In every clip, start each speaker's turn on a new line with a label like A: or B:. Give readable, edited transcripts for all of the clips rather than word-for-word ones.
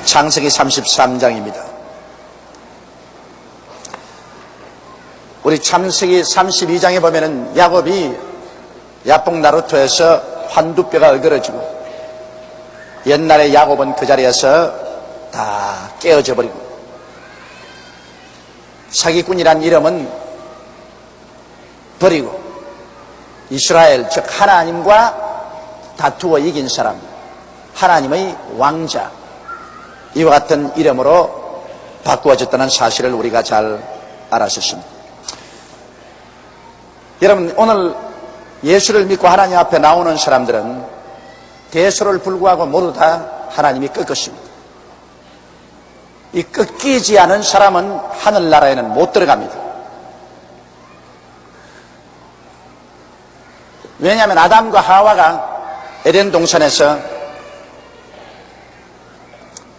A: 창세기 33장입니다. 우리 창세기 32장에 보면은 야곱이 야복 나루토에서 환두뼈가 어그러지고 옛날에 야곱은 그 자리에서 다 깨어져 버리고 사기꾼이란 이름은 버리고 이스라엘 즉 하나님과 다투어 이긴 사람, 하나님의 왕자, 이와 같은 이름으로 바꾸어졌다는 사실을 우리가 잘 알았습니다. 여러분, 오늘 예수를 믿고 하나님 앞에 나오는 사람들은 대소를 불구하고 모두 다 하나님이 꺾으십니다. 이 꺾이지 않은 사람은 하늘나라에는 못 들어갑니다. 왜냐하면 아담과 하와가 에덴 동산에서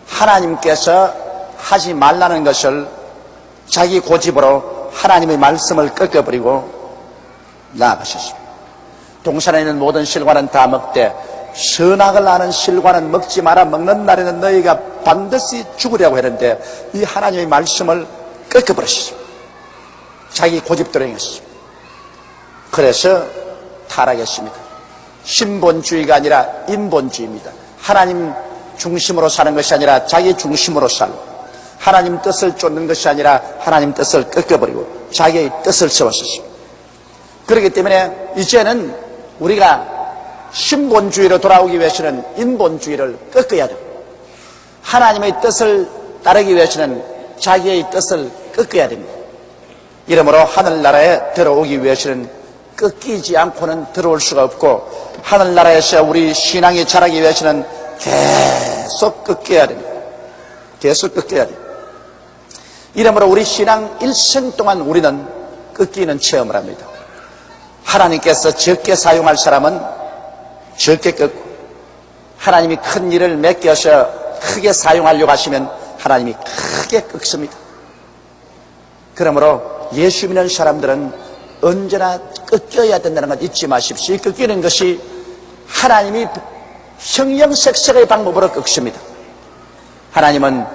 A: 하나님께서 하지 말라는 것을 자기 고집으로 하나님의 말씀을 꺾어버리고 나아가셨습니다. 동산에 있는 모든 실과는 다 먹되 선악을 아는 실과는 먹지 마라. 먹는 날에는 너희가 반드시 죽으려고 했는데 이 하나님의 말씀을 꺾어버리셨습니다. 자기 고집대로 행했습니다. 그래서 타락했습니다. 신본주의가 아니라 인본주의입니다. 하나님 중심으로 사는 것이 아니라 자기 중심으로 살고, 하나님 뜻을 쫓는 것이 아니라 하나님 뜻을 꺾어버리고 자기의 뜻을 세웠습니다. 그렇기 때문에 이제는 우리가 신본주의로 돌아오기 위해서는 인본주의를 꺾어야 됩니다. 하나님의 뜻을 따르기 위해서는 자기의 뜻을 꺾어야 됩니다. 이러므로 하늘나라에 들어오기 위해서는 꺾이지 않고는 들어올 수가 없고, 하늘나라에서 우리 신앙이 자라기 위해서는 계속 꺾여야 됩니다. 계속 꺾여야 됩니다. 이러므로 우리 신앙 일생 동안 우리는 꺾이는 체험을 합니다. 하나님께서 적게 사용할 사람은 적게 꺾고, 하나님이 큰 일을 맡겨서 크게 사용하려고 하시면 하나님이 크게 꺾습니다. 그러므로 예수 믿는 사람들은 언제나 꺾여야 된다는 것 잊지 마십시오. 이 꺾이는 것이 하나님이 형형색색의 방법으로 꺾습니다. 하나님은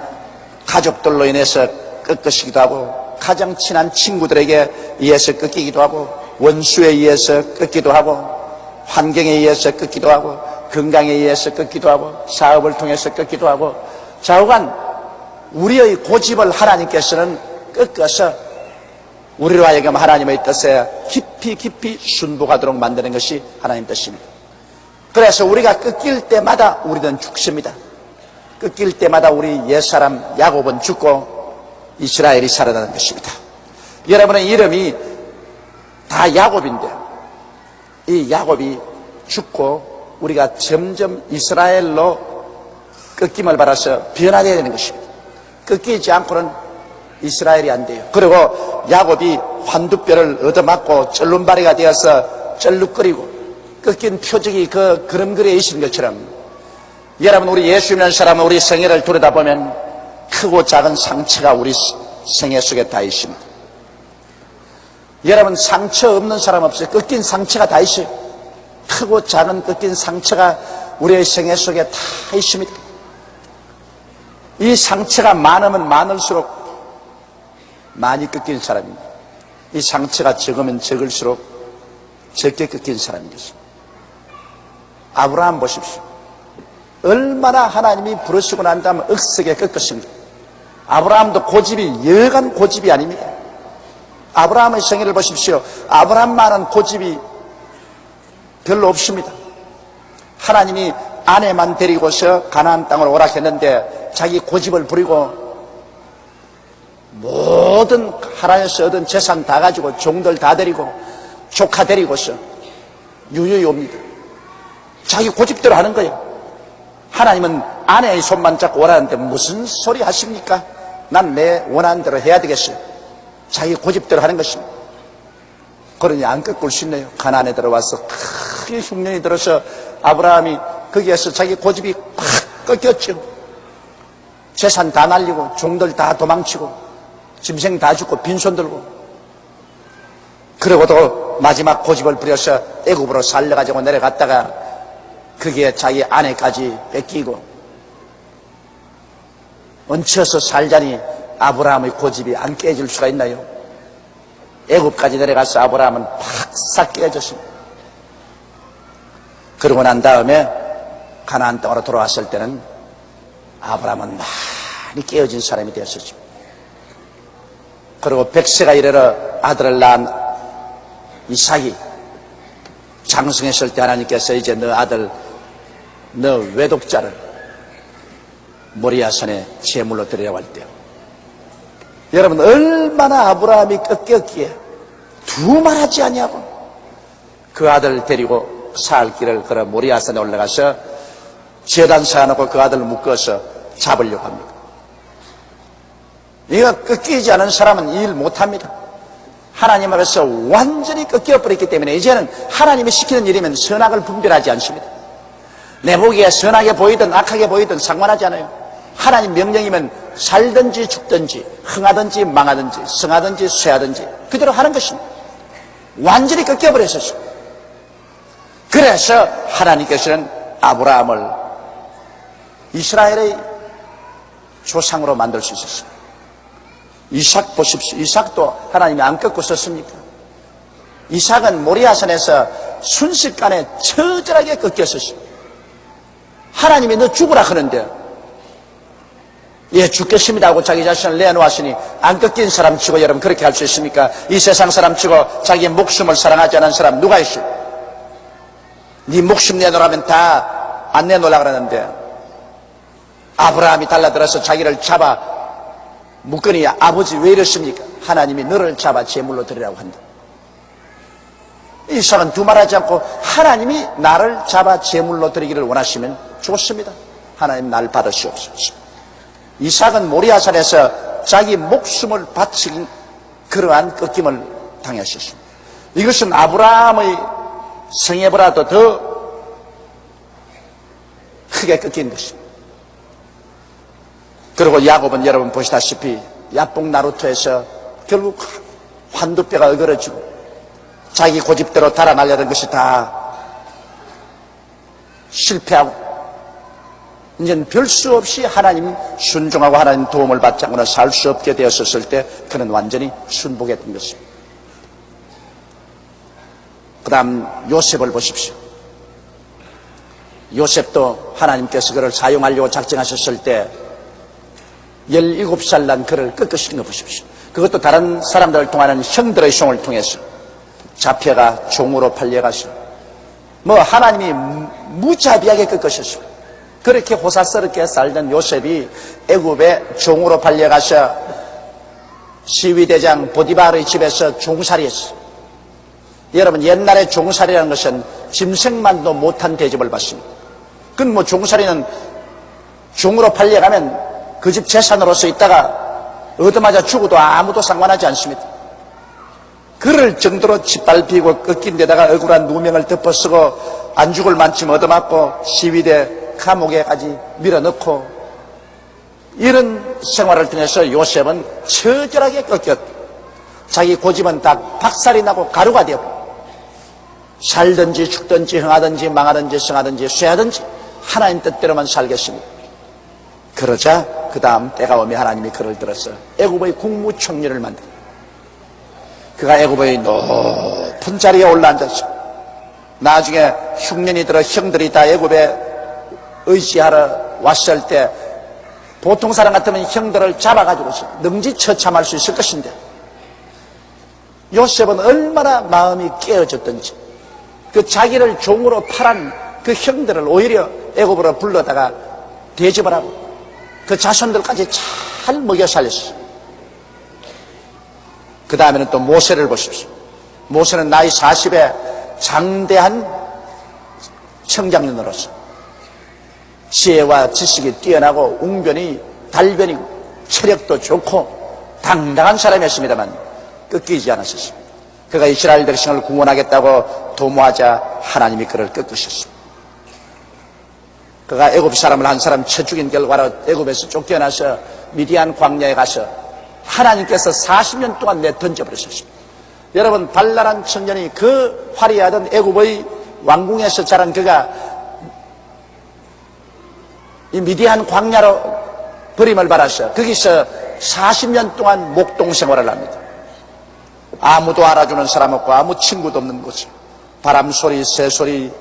A: 가족들로 인해서 꺾으시기도 하고, 가장 친한 친구들에게 의해서 꺾이기도 하고, 원수에 의해서 꺾기도 하고, 환경에 의해서 꺾기도 하고, 건강에 의해서 꺾기도 하고, 사업을 통해서 꺾기도 하고, 좌우간 우리의 고집을 하나님께서는 꺾어서 우리로 하여금 하나님의 뜻에 깊이 순복하도록 만드는 것이 하나님 뜻입니다. 그래서 우리가 꺾일 때마다 우리는 죽습니다. 꺾일 때마다 우리 옛사람 야곱은 죽고 이스라엘이 살아나는 것입니다. 여러분의 이름이 다 야곱인데 이 야곱이 죽고 우리가 점점 이스라엘로 꺾임을 받아서 변화되어야 되는 것입니다. 꺾이지 않고는 이스라엘이 안 돼요. 그리고 야곱이 환두뼈를 얻어맞고 쩔눈바리가 되어서 쩔룩거리고 꺾인 표적이 그 그림그려 있는 것처럼, 여러분, 우리 예수 믿는 사람은 우리 생애를 들여다보면 크고 작은 상처가 우리 생애 속에 다 있습니다. 여러분, 상처 없는 사람 없어요. 꺾인 상처가 다 있어요. 크고 작은 꺾인 상처가 우리의 생애 속에 다 있습니다. 이 상처가 많으면 많을수록 많이 꺾인 사람입니다. 이 상처가 적으면 적을수록 적게 꺾인 사람인 것입니다. 아브라함 보십시오. 얼마나 하나님이 부르시고 난 다음에 억세게 꺾었습니다. 아브라함도 고집이 여간 고집이 아닙니다. 아브라함의 생애를 보십시오. 아브라함만은 고집이 별로 없습니다. 하나님이 아내만 데리고서 가나안 땅을 오락했는데 자기 고집을 부리고 모든 하나님에서 얻은 재산 다 가지고 종들 다 데리고 조카 데리고서 유유히 옵니다. 자기 고집대로 하는 거예요. 하나님은 아내의 손만 잡고 오라는데 무슨 소리 하십니까? 난 내 원하는 대로 해야 되겠어요. 자기 고집대로 하는 것입니다. 그러니 안 꺾을 수 있네요. 가나안에 들어와서 크게 흉년이 들어서 아브라함이 거기에서 자기 고집이 팍 꺾였죠. 재산 다 날리고 종들 다 도망치고 짐승 다 죽고 빈손 들고, 그러고도 마지막 고집을 부려서 애굽으로 살려가지고 내려갔다가 거기에 자기 아내까지 뺏기고 얹혀서 살자니 아브라함의 고집이 안 깨질 수가 있나요? 애굽까지 내려가서 아브라함은 팍싹 깨졌습니다. 그러고 난 다음에 가나안 땅으로 돌아왔을 때는 아브라함은 많이 깨어진 사람이 되었었죠. 그리고 100세가 이르러 아들을 낳은 이삭이 장성했을 때 하나님께서 이제 너 아들, 너 외독자를 모리아산에 제물로 드리라고 할 때, 여러분 얼마나 아브라함이 꺾였기에 두말하지 아니하고 그 아들 데리고 살 길을 걸어 모리아산에 올라가서 제단 세워놓고 그 아들을 묶어서 잡으려고 합니다. 이거 꺾이지 않은 사람은 일 못합니다. 하나님 앞에서 완전히 꺾여버렸기 때문에 이제는 하나님이 시키는 일이면 선악을 분별하지 않습니다. 내 보기에 선하게 보이든 악하게 보이든 상관하지 않아요. 하나님 명령이면 살든지 죽든지 흥하든지 망하든지 성하든지 쇠하든지 그대로 하는 것입니다. 완전히 꺾여버렸었어요. 그래서 하나님께서는 아브라함을 이스라엘의 조상으로 만들 수 있었습니다. 이삭 보십시오. 이삭도 하나님이 안 꺾고 썼습니까? 이삭은 모리아산에서 순식간에 처절하게 꺾였었어요. 하나님이 너 죽으라 하는데 예, 죽겠습니다 하고 자기 자신을 내놓았으니 안 꺾인 사람 치고 여러분 그렇게 할 수 있습니까? 이 세상 사람 치고 자기 목숨을 사랑하지 않은 사람 누가 있어요? 네 목숨 내놓으라면 다 안 내놓으려고 그러는데 아브라함이 달라들어서 자기를 잡아 묶으니 아버지 왜 이러십니까? 하나님이 너를 잡아 제물로 드리라고 한다. 이삭은 두말하지 않고 하나님이 나를 잡아 제물로 드리기를 원하시면 좋습니다. 하나님 날 받으시옵소서. 이삭은 모리아산에서 자기 목숨을 바친 그러한 꺾임을 당하셨습니다. 이것은 아브라함의 성애보다도 더 크게 꺾인 것입니다. 그리고 야곱은 여러분 보시다시피 야복 나루토에서 결국 환두뼈가 어그러지고 자기 고집대로 달아나려던 것이 다 실패하고 이제는 별 수 없이 하나님 순종하고 하나님 도움을 받지 않고는 살 수 없게 되었을 때 그는 완전히 순복했던 것입니다. 그 다음 요셉을 보십시오. 요셉도 하나님께서 그를 사용하려고 작정하셨을 때 17살 난 그를 꺾으신 거 보십시오. 그것도 다른 사람들을 통하는 형들의 손을 통해서 잡혀가 종으로 팔려가서 하나님이 무자비하게 꺾으셨습니다. 그렇게 호사스럽게 살던 요셉이 애굽에 종으로 팔려가서 시위대장 보디바르의 집에서 종살이했어요. 여러분 옛날에 종살이라는 것은 짐승만도 못한 대접을 받습니다. 그건 종살이는 종으로 팔려가면 그 집 재산으로서 있다가 얻어맞아 죽어도 아무도 상관하지 않습니다. 그럴 정도로 짓밟히고 꺾인 데다가 억울한 누명을 덮어쓰고 안 죽을 만큼 얻어맞고 시위대 감옥에까지 밀어넣고 이런 생활을 통해서 요셉은 처절하게 꺾였고 자기 고집은 다 박살이 나고 가루가 되었고 살든지 죽든지 흥하든지 망하든지 성하든지 쇠하든지 하나님 뜻대로만 살겠습니다. 그러자 그 다음 때가 오면 하나님이 그를 들어서 애굽의 국무총리를 만듭니다. 그가 애굽의 높은 자리에 올라앉았어. 나중에 흉년이 들어 형들이 다 애굽에 의지하러 왔을 때 보통 사람 같으면 형들을 잡아가지고서 능지처참할 수 있을 것인데 요셉은 얼마나 마음이 깨어졌던지 그 자기를 종으로 팔은 그 형들을 오히려 애굽으로 불러다가 대접을 하고 그 자손들까지 잘 먹여 살렸어요. 그 다음에는 또 모세를 보십시오. 모세는 나이 40에 장대한 청장년으로서 지혜와 지식이 뛰어나고 웅변이 달변이고 체력도 좋고 당당한 사람이었습니다만 꺾이지 않았었습니다. 그가 이스라엘 백성을 구원하겠다고 도모하자 하나님이 그를 꺾으셨습니다. 그가 애굽 사람을 한 사람 쳐 죽인 결과로 애굽에서 쫓겨나서 미디안 광야에 가서 하나님께서 40년 동안 내던져버리셨습니다. 여러분 발랄한 청년이 그 화려하던 애굽의 왕궁에서 자란 그가 이 미디안 광야로 버림을 받아서 거기서 40년 동안 목동 생활을 합니다. 아무도 알아주는 사람 없고 아무 친구도 없는 곳에 바람소리, 새소리,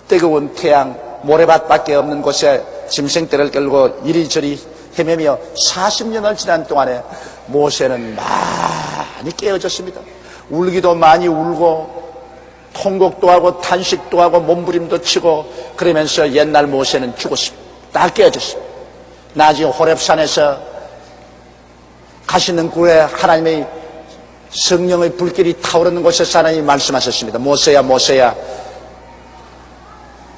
A: 뜨거운 태양, 모래밭밖에 없는 곳에 짐승떼를 끌고 이리저리 헤매며 40년을 지난 동안에 모세는 많이 깨어졌습니다. 울기도 많이 울고 통곡도 하고 탄식도 하고 몸부림도 치고 그러면서 옛날 모세는 죽었습니다. 다 깨어졌습니다. 나중에 호렙산에서 가시는 굴에 하나님의 성령의 불길이 타오르는 곳에서 하나님이 말씀하셨습니다. 모세야 모세야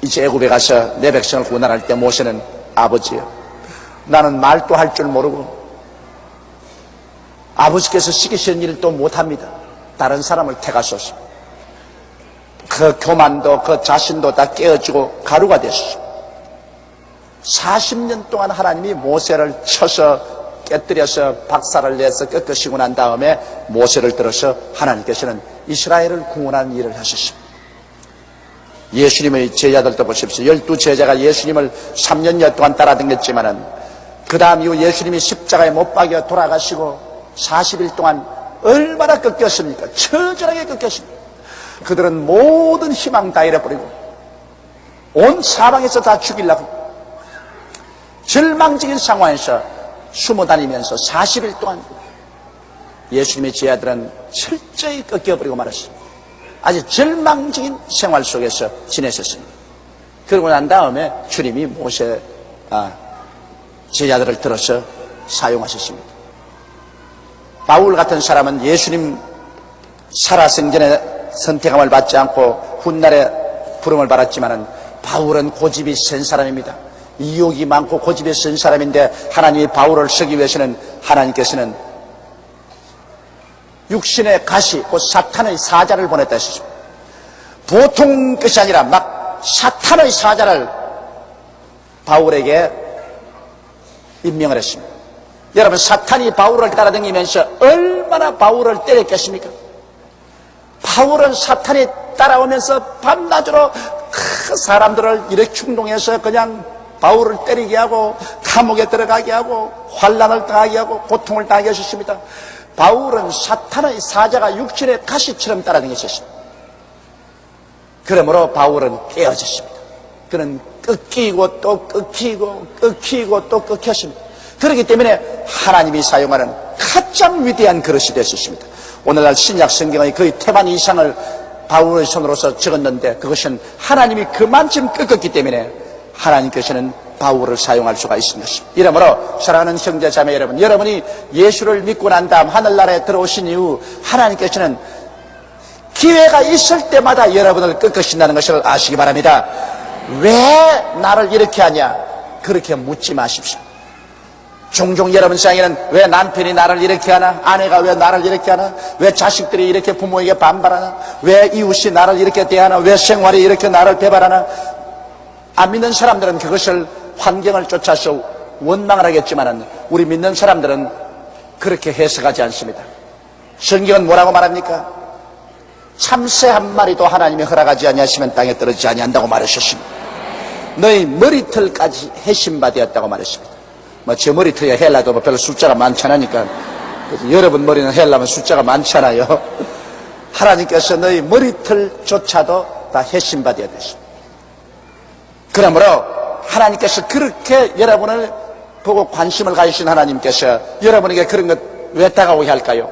A: 이제 애굽에 가서 내 백성을 구원할 때 모세는 아버지요 나는 말도 할 줄 모르고 아버지께서 시키시는 일을 또 못합니다. 다른 사람을 택하소서. 그 교만도 그 자신도 다 깨어지고 가루가 됐습니다. 40년 동안 하나님이 모세를 쳐서 깨뜨려서 박살을 내서 꺾으시고 난 다음에 모세를 들어서 하나님께서는 이스라엘을 구원하는 일을 하셨습니다. 예수님의 제자들도 보십시오. 12제자가 예수님을 3년여 동안 따라다녔지만은 그 다음 이후 예수님이 십자가에 못 박여 돌아가시고 40일 동안 얼마나 꺾였습니까? 처절하게 꺾였습니다. 그들은 모든 희망 다 잃어버리고 온 사방에서 다 죽이려고 절망적인 상황에서 숨어 다니면서 40일 동안 예수님의 제자들은 철저히 꺾여버리고 말았습니다. 아주 절망적인 생활 속에서 지냈었습니다. 그러고 난 다음에 주님이 모세 제자들을 들어서 사용하셨습니다. 바울 같은 사람은 예수님 살아생전에 선택함을 받지 않고 훗날에 부름을 받았지만은 바울은 고집이 센 사람입니다. 이욕이 많고 고집이 센 사람인데 하나님이 바울을 쓰기 위해서는 하나님께서는 육신의 가시, 곧 사탄의 사자를 보냈다 했습니다. 보통 것이 아니라 막 사탄의 사자를 바울에게 임명을 했습니다. 여러분, 사탄이 바울을 따라다니면서 얼마나 바울을 때렸겠습니까? 바울은 사탄이 따라오면서 밤낮으로 사람들을 이렇게 충동해서 그냥 바울을 때리게 하고 감옥에 들어가게 하고 환난을 당하게 하고 고통을 당하게 하셨습니다. 바울은 사탄의 사자가 육신의 가시처럼 따라다녔습니다. 그러므로 바울은 깨어졌습니다. 그는 꺾이고 또 꺾이고 꺾이고 또 꺾였습니다. 그렇기 때문에 하나님이 사용하는 가장 위대한 그릇이 되었습니다. 오늘날 신약 성경의 거의 태반 이상을 바울의 손으로서 적었는데 그것은 하나님이 그만큼 꺾었기 때문에 하나님께서는 바울을 사용할 수가 있는 것입니다. 이러므로 사랑하는 형제 자매 여러분, 여러분이 예수를 믿고 난 다음 하늘나라에 들어오신 이후 하나님께서는 기회가 있을 때마다 여러분을 꺾으신다는 것을 아시기 바랍니다. 왜 나를 이렇게 하냐? 그렇게 묻지 마십시오. 종종 여러분 생각에는 왜 남편이 나를 이렇게 하나? 아내가 왜 나를 이렇게 하나? 왜 자식들이 이렇게 부모에게 반발하나? 왜 이웃이 나를 이렇게 대하나? 왜 생활이 이렇게 나를 배반하나? 안 믿는 사람들은 그것을 환경을 쫓아서 원망을 하겠지만 우리 믿는 사람들은 그렇게 해석하지 않습니다. 성경은 뭐라고 말합니까? 참새 한 마리도 하나님이 허락하지 아니하시면 땅에 떨어지지 아니한다고 말하셨습니다. 너희 머리털까지 해심받았다고 말했습니다. 제 머리털이 헬라도 별로 숫자가 많지 않으니까 여러분 머리는 헬라면 숫자가 많잖아요. 하나님께서 너희 머리털조차도 다 해심받아야 되십니다. 그러므로 하나님께서 그렇게 여러분을 보고 관심을 가지신 하나님께서 여러분에게 그런 것 왜 다가오게 할까요?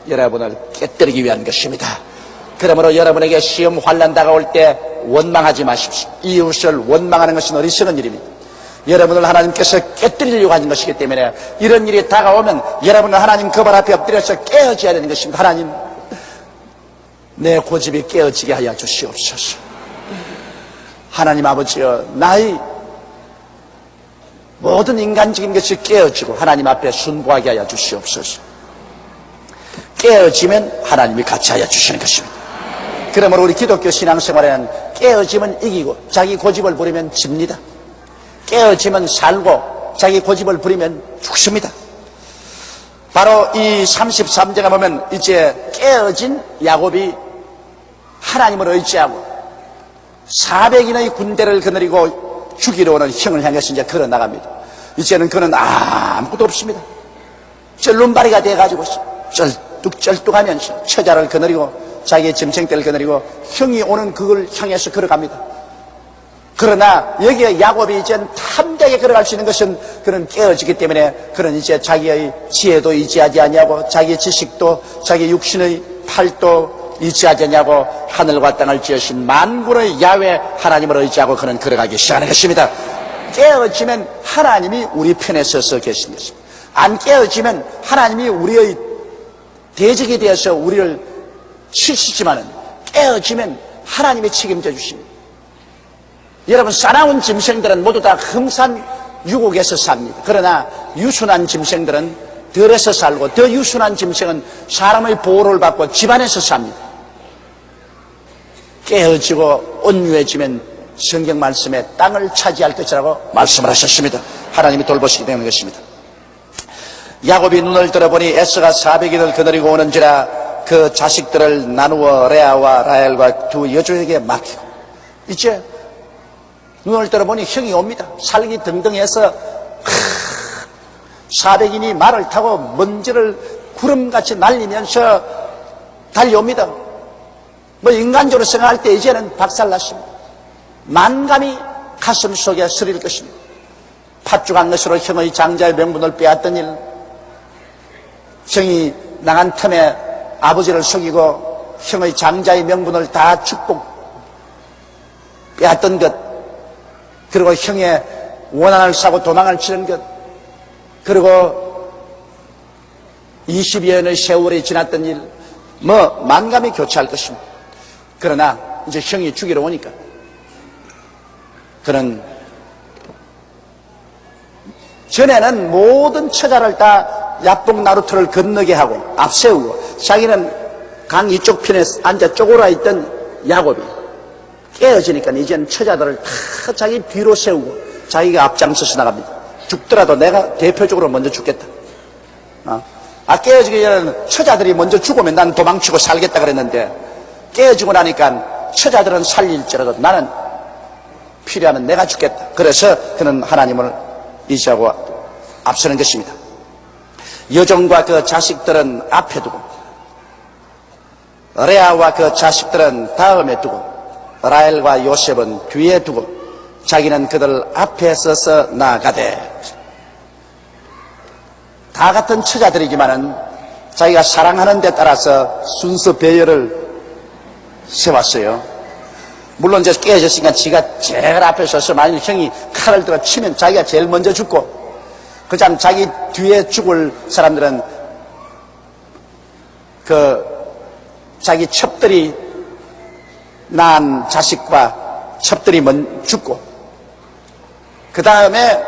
A: 여러분을 깨뜨리기 위한 것입니다. 그러므로 여러분에게 시험 환난 다가올 때 원망하지 마십시오. 이웃을 원망하는 것은 어리석은 일입니다. 여러분을 하나님께서 깨뜨리려고 하는 것이기 때문에 이런 일이 다가오면 여러분은 하나님 그 발 앞에 엎드려서 깨어져야 되는 것입니다. 하나님, 내 고집이 깨어지게 하여 주시옵소서. 하나님 아버지여, 나의 모든 인간적인 것이 깨어지고 하나님 앞에 순보하게 하여 주시옵소서. 깨어지면 하나님이 같이 하여 주시는 것입니다. 그러므로 우리 기독교 신앙생활에는 깨어지면 이기고 자기 고집을 부리면 집니다. 깨어지면 살고 자기 고집을 부리면 죽습니다. 바로 이 33장에 보면 이제 깨어진 야곱이 하나님을 의지하고 400인의 군대를 거느리고 죽이러 오는 형을 향해서 이제 걸어 나갑니다. 이제는 그는 아무것도 없습니다. 쩔눈바리가 돼가지고 쩔뚝쩔뚝하면서 처자를 거느리고 자기의 짐승대를 거느리고 형이 오는 그걸 향해서 걸어갑니다. 그러나 여기에 야곱이 이제 탐대하게 걸어갈 수 있는 것은 그는 깨어지기 때문에 그는 이제 자기의 지혜도 의지하지 아니하고 자기의 지식도 자기 육신의 팔도 의지하지 아니하고 하늘과 땅을 지으신 만군의 야훼 하나님을 의지하고 그는 걸어가기 시작하는 것입니다. 깨어지면 하나님이 우리 편에 서서 계신 것입니다. 안 깨어지면 하나님이 우리의 대적이 되어서 우리를 치시지만은 깨어지면 하나님이 책임져 주십니다. 여러분, 싸나운 짐승들은 모두 다 흠산 유곡에서 삽니다. 그러나 유순한 짐승들은 들에서 살고 더 유순한 짐승은 사람의 보호를 받고 집안에서 삽니다. 깨어지고 온유해지면 성경 말씀에 땅을 차지할 것이라고 말씀을 하셨습니다. 하나님이 돌보시기 때문에 것입니다. 야곱이 눈을 들어보니 에서가 400일을 거느리고 오는지라 그 자식들을 나누어 레아와 라헬과 두 여종에게 맡기고 이제 눈을 들어보니 형이 옵니다. 살기 등등해서 400인이 말을 타고 먼지를 구름같이 날리면서 달려옵니다. 뭐 인간적으로 생각할 때 이제는 박살났습니다. 만감이 가슴 속에 스릴 것입니다. 팥죽한 것으로 형의 장자의 명분을 빼앗던 일, 형이 나간 틈에 아버지를 속이고 형의 장자의 명분을 다 축복 빼앗던 것, 그리고 형의 원한을 사고 도망을 치는 것, 그리고 20여 년의 세월이 지났던 일, 뭐 만감이 교차할 것입니다. 그러나 이제 형이 죽이러 오니까 그는 전에는 모든 처자를 다 야복 나루터를 건너게 하고 앞세우고 자기는 강 이쪽 편에 앉아 쪼그라 있던 야곱이 깨어지니까 이제는 처자들을 다 자기 뒤로 세우고 자기가 앞장서서 나갑니다. 죽더라도 내가 대표적으로 먼저 죽겠다. 깨어지기 전에는 처자들이 먼저 죽으면 난 도망치고 살겠다 그랬는데 깨어지고 나니까 처자들은 살릴지라도 나는 필요하면 내가 죽겠다. 그래서 그는 하나님을 의지하고 앞서는 것입니다. 여종과 그 자식들은 앞에 두고 레아와 그 자식들은 다음에 두고 라헬과 요셉은 뒤에 두고 자기는 그들 앞에 서서 나아가되, 다 같은 처자들이지만은 자기가 사랑하는 데 따라서 순서 배열을 세웠어요. 물론 이제 깨어졌으니까 지가 제일 앞에 서서 만일 형이 칼을 들어 치면 자기가 제일 먼저 죽고, 그냥 자기 뒤에 죽을 사람들은 자기 첩들이 낳은 자식과 첩들이 먼저 죽고, 그 다음에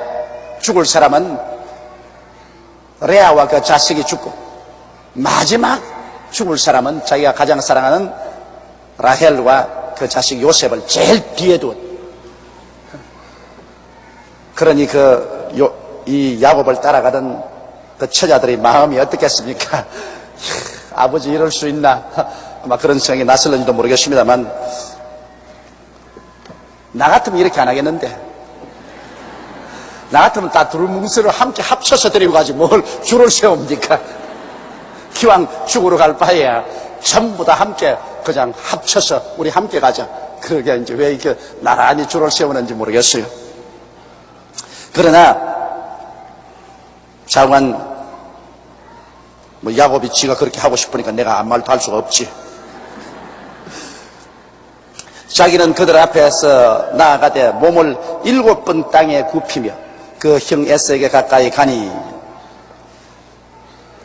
A: 죽을 사람은 레아와 그 자식이 죽고, 마지막 죽을 사람은 자기가 가장 사랑하는 라헬과 그 자식 요셉을 제일 뒤에 두었. 그러니 이 야곱을 따라가던 그 처자들의 마음이 어떻겠습니까? 아버지 이럴 수 있나? 아마 그런 생각이 났을는지도 모르겠습니다만, 나 같으면 이렇게 안 하겠는데, 나 같으면 다 두루뭉술을 함께 합쳐서 데리고 가지 뭘 줄을 세웁니까? 기왕 죽으러 갈 바에야 전부 다 함께 그냥 합쳐서 우리 함께 가자. 그러게 이제 왜 이렇게 나란히 줄을 세우는지 모르겠어요. 그러나 자관 야곱이 지가 그렇게 하고 싶으니까 내가 아무 말도 할 수가 없지. 자기는 그들 앞에서 나아가되 몸을 7번 땅에 굽히며 그 형 에서에게 가까이 가니,